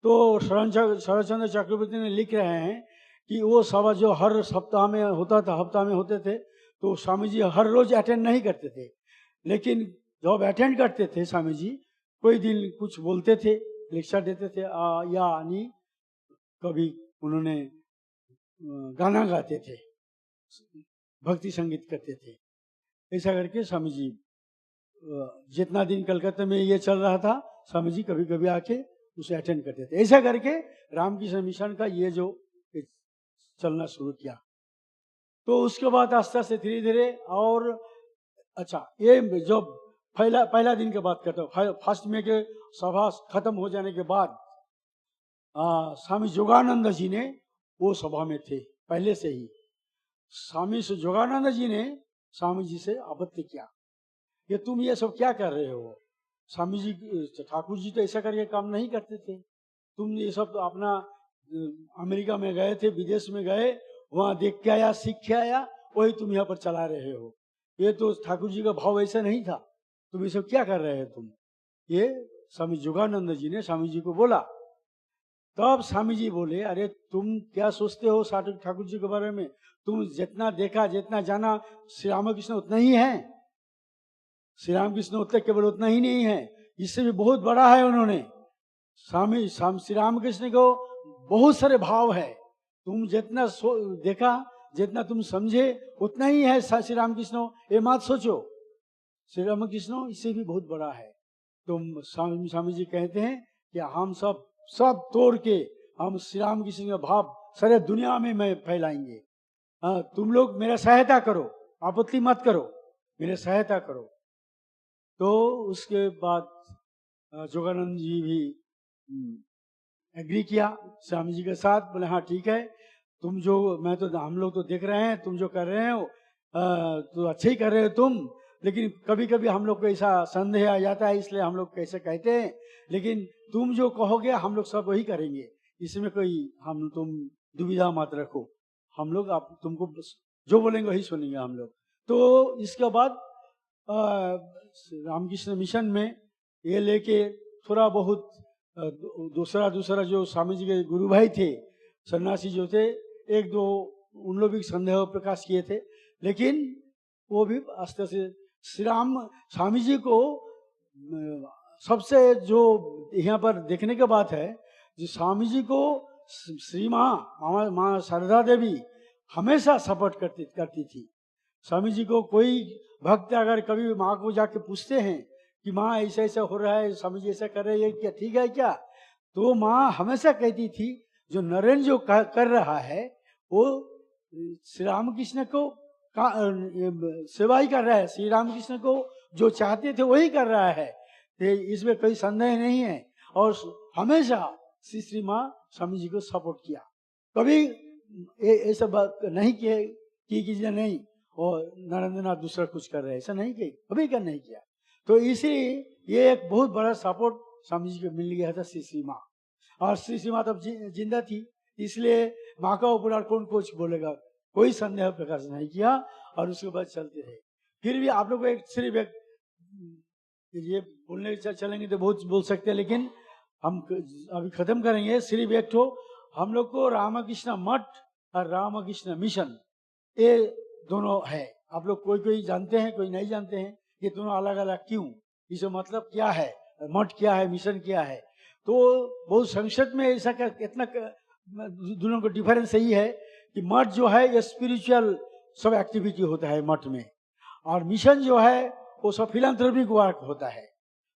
तो शरद चंद्र चक्रवर्ती ने लिख रहे हैं कि वो सभा जो हर सप्ताह में होता था, हफ्ता में होते थे, तो स्वामी जी हर रोज अटेंड नहीं करते थे, लेकिन जब अटेंड करते थे स्वामी जी, कोई दिन कुछ बोलते थे, लेक्चर देते थे, या नहीं कभी उन्होंने गाना गाते थे, भक्ति संगीत करते थे। ऐसा करके स्वामी जी जितना दिन कलकत्ता में ये चल रहा था, स्वामी जी कभी कभी आके उसे अटेंड करते थे। ऐसा करके रामकृष्ण मिशन का ये जो चलना शुरू किया। तो उसके बाद आस्ते आस्ते धीरे धीरे, और अच्छा, ये जो पहला दिन की बात करता हूँ, फर्स्ट में के सभा खत्म हो जाने के बाद स्वामी योगानंद जी ने वो सभा में थे पहले से ही। स्वामी योगानंद जी ने स्वामी जी से आपत्ति किया, ये तुम ये सब क्या कर रहे हो? स्वामी जी, ठाकुर जी तो ऐसा करके काम नहीं करते थे, तुम ये सब तो अपना अमेरिका में गए थे, विदेश में गए, वहां देख के आया, सीख के आया, वही तुम यहाँ पर चला रहे हो। ये तो ठाकुर जी का भाव ऐसा नहीं था, तुम ये सब क्या कर रहे हो तुम? ये स्वामी योगानंद जी ने स्वामी जी को बोला। तब स्वामी जी बोले, अरे तुम क्या सोचते हो ठाकुर जी के बारे में? तुम जितना देखा, जितना जाना, श्री रामकृष्ण उतना ही है। श्री रामकृष्ण उतना केवल उतना ही नहीं है, इससे भी बहुत बड़ा है उन्होंने। श्री रामकृष्ण को बहुत सारे भाव है, तुम जितना देखा, जितना तुम समझे, उतना ही है श्री रामकृष्ण। ये मत सोचो, श्री रामकृष्ण इससे भी बहुत बड़ा है। तो स्वामी जी कहते हैं कि हम सब तोड़ के हम श्री रामकृष्ण का भाव सारे दुनिया में मैं फैलाएंगे। तुम लोग मेरा सहायता करो, आपत्ति मत करो, मेरे सहायता करो। तो उसके बाद योगानंद जी भी एग्री किया स्वामी जी के साथ, बोले हाँ ठीक है, तुम जो हम लोग तो देख रहे हैं, तुम जो कर रहे हो तो अच्छे ही कर रहे हो तुम, लेकिन कभी कभी हम लोग को ऐसा संदेह आ जाता है, इसलिए हम लोग कैसे कहते हैं, लेकिन तुम जो कहोगे हम लोग सब वही करेंगे, इसमें कोई तुम दुविधा मत रखो, हम लोग आप तुमको जो बोलेंगे वही सुनेंगे हम लोग। तो इसके बाद रामकृष्ण मिशन में ये लेके थोड़ा बहुत दूसरा जो स्वामी जी के गुरु भाई थे, सन्यासी जो थे, एक दो उन लोग भी संदेह प्रकाश किए थे, लेकिन वो भी आस्ते से स्वामी जी को सबसे जो यहाँ पर देखने की बात है, जो स्वामी जी को श्री माँ शारदा देवी हमेशा सपोर्ट करती थी। स्वामी जी को कोई भक्त अगर कभी माँ को जाके पूछते हैं कि माँ ऐसा ऐसा हो रहा है, स्वामी जी ऐसा कर रहे हैं, क्या ठीक है क्या? तो माँ हमेशा कहती थी, जो नरेंद्र जो कर रहा है वो श्री रामकृष्ण को सेवा ही कर रहा है, श्री रामकृष्ण को जो चाहते थे वही कर रहा है, इसमें कोई संदेह नहीं है। और हमेशा श्री माँ स्वामी जी को सपोर्ट किया, कभी ऐसा बात नहीं की नहीं और नरेंद्र नाथ दूसरा कुछ कर रहे हैं, ऐसा नहीं किया, कभी का नहीं किया। तो इसलिए ये एक बहुत बड़ा सपोर्ट स्वामी जी को मिल गया था श्री माँ। और श्री माँ तब जिंदा थी, इसलिए माँ का ऊपर कौन कुछ बोलेगा, कोई संदेह प्रकाश नहीं किया, और उसके बाद चलते रहे। फिर भी आप लोग को सिर्फ एक ये बोलने चलेंगे तो बहुत बोल सकते हैं, लेकिन हम अभी खत्म करेंगे। सिर्फ एक ठो हम लोग को रामकृष्ण मठ और रामकृष्ण मिशन, ये दोनों है। आप लोग कोई जानते हैं, कोई नहीं जानते हैं, ये दोनों अलग अलग क्यों, इसका मतलब क्या है, मठ क्या है, मिशन क्या है। तो बहुत संक्षिप्त में ऐसा इतना दोनों को डिफरेंस यही है कि मठ जो है ये स्पिरिचुअल सब एक्टिविटी होता है मठ में, और मिशन जो है वो सब फिलैंथ्रोपिक वर्क होता है।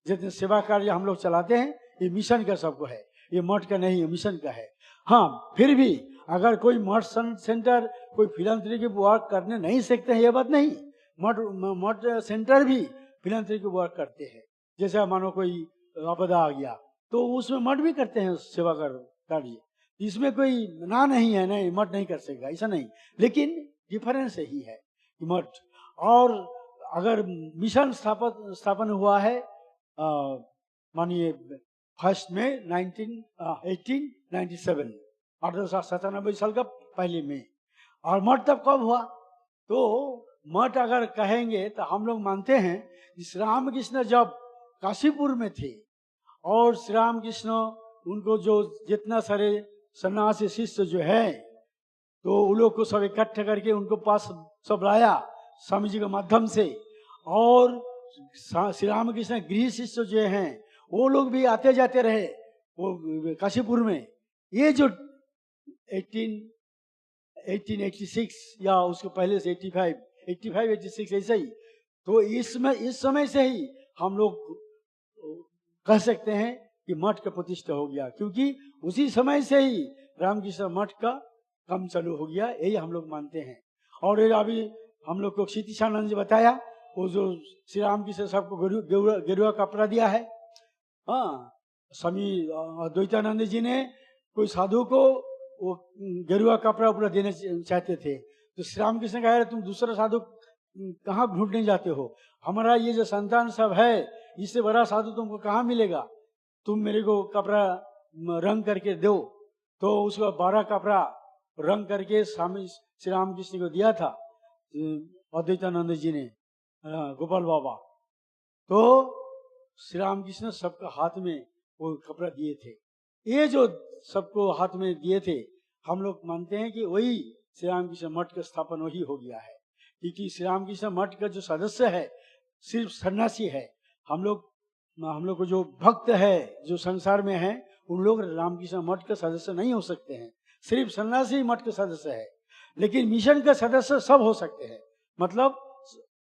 जितने सेवा कार्य हम लोग चलाते हैं ये मिशन का सबको है, ये मठ का नहीं है, मिशन का है। हाँ, फिर भी अगर कोई मठ सेंटर कोई फिलैंथ्रोपिक वर्क करने नहीं सकते हैं, ये बात नहीं, मठ सेंटर भी फिलैंथ्रोपिक वर्क करते हैं। जैसे मानो कोई आपदा आ गया तो उसमें मठ भी करते हैं सेवा कार्य, इसमें कोई ना नहीं है, नहीं मठ नहीं कर सकेगा ऐसा नहीं, लेकिन डिफरेंस यही है कि मठ और अगर मिशन स्थापन हुआ है मानिए फर्स्ट में 1897 1897 साल का पहले में, और मठ तब कब हुआ? तो मठ अगर कहेंगे तो हम लोग मानते हैं कि श्री रामकृष्ण जब काशीपुर में थे और श्री रामकृष्ण उनको जो जितना सारे सन्यासी शिष्य जो है तो उन लोग को सब इकट्ठा करके उनको पास सब लाया, स्वामी जी के माध्यम से, और श्री रामकृष्ण गृह शिष्य जो हैं वो लोग भी आते जाते रहे वो काशीपुर में। ये जो 1886 या उसके पहले से 86 ऐसा ही, तो इस समय से ही हम लोग कह सकते हैं कि मठ का प्रतिष्ठा हो गया, क्योंकि उसी समय से ही रामकृष्ण मठ का काम चालू हो गया, यही हम लोग मानते हैं। और ये अभी हम लोग को क्षितिशानंद जी बताया, वो जो श्री रामकृष्ण सबको गेरुआ कपड़ा दिया है। हाँ, स्वामी अद्वैतानंद जी ने कोई साधु को वो गेरुआ कपड़ा उपड़ा देने चाहते थे, तो श्री रामकृष्ण कहा तुम दूसरा साधु कहाँ ढूंढने जाते हो, हमारा ये जो संतान सब है इससे बड़ा साधु तुमको कहाँ मिलेगा, तुम मेरे को कपड़ा रंग करके दो। तो उसको 12 कपड़ा रंग करके स्वामी श्री रामकृष्ण को दिया था अद्वैतानंद जी ने, गोपाल बाबा। तो श्री रामकृष्ण सबका हाथ में वो कपड़ा दिए थे। ये जो सबको हाथ में दिए थे, हम लोग मानते हैं कि वही श्री रामकृष्ण मठ का स्थापन वही हो गया है, क्योंकि श्री रामकृष्ण मठ का जो सदस्य है सिर्फ सन्यासी है। हम लोग को जो भक्त है जो संसार में है, उन लोग रामकृष्ण मठ का सदस्य नहीं हो सकते हैं, सिर्फ सन्यासी मठ का सदस्य है। लेकिन मिशन का सदस्य सब हो सकते हैं, मतलब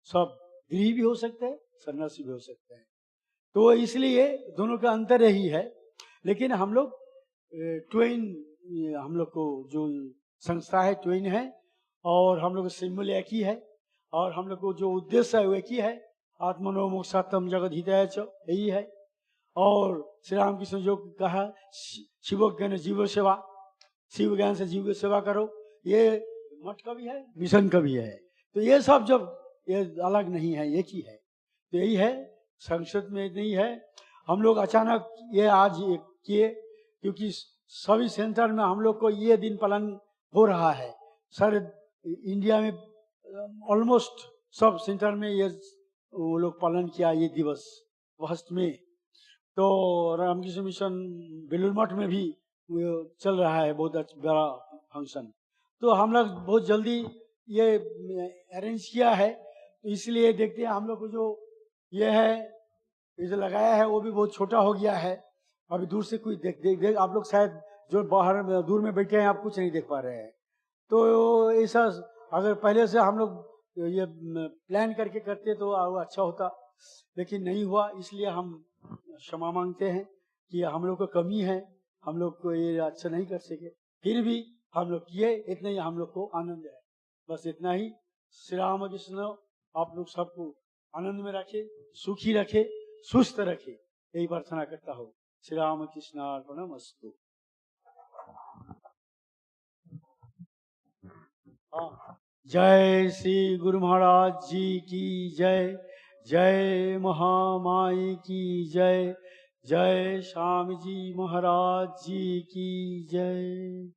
सब गृह भी हो सकते हैं, सन्यासी भी हो सकते हैं। तो इसलिए दोनों का अंतर यही है। लेकिन हम लोग ट्वेन, हम लोग को जो संस्था है ट्वेन है, और हम लोग सिंबल एक ही है, और हम लोग को जो उद्देश्य है वो एक ही है, आत्मनो मोक्षात्म जगत हिताय च, यही है। और श्री रामकृष्ण जो कहा शिव ज्ञान जीव सेवा, शिव ज्ञान से जीव की सेवा करो, ये मठ का भी है, मिशन का भी है। तो ये सब जब ये अलग नहीं है, एक ही है। तो यही है, संसद में नहीं है। हम लोग अचानक ये आज किए, क्योंकि सभी सेंटर में हम लोग को ये दिन पालन हो रहा है। सर इंडिया में ऑलमोस्ट सब सेंटर में ये वो लोग पालन किया ये दिवस फर्स्ट में। तो रामकृष्ण मिशन बेलूर मठ में भी चल रहा है बहुत बड़ा फंक्शन। तो हम लोग बहुत जल्दी ये अरेंज किया है, तो इसलिए देखते हैं हम लोग को जो ये है, ये जो लगाया है वो भी बहुत छोटा हो गया है। अभी दूर से कोई देख आप लोग शायद जो बाहर दूर में बैठे हैं आप कुछ नहीं देख पा रहे हैं। तो ऐसा अगर पहले से हम लोग ये प्लान करके करते तो अच्छा होता, लेकिन नहीं हुआ। इसलिए हम क्षमा मांगते हैं कि हम लोग को कमी है, हम लोग को ये अच्छा नहीं कर सके, फिर भी हम लोग किए। इतना ही हम लोग को आनंद है, बस इतना ही। श्री राम कृष्ण आप लोग सबको आनंद में रखे, सुखी रखे, सुस्त रखे, यही प्रार्थना करता हूँ। श्री राम कृष्णार्पणमस्तु। जय श्री गुरु महाराज जी की जय, जय महामाई की जय, जय स्वामी जी महाराज जी की जय।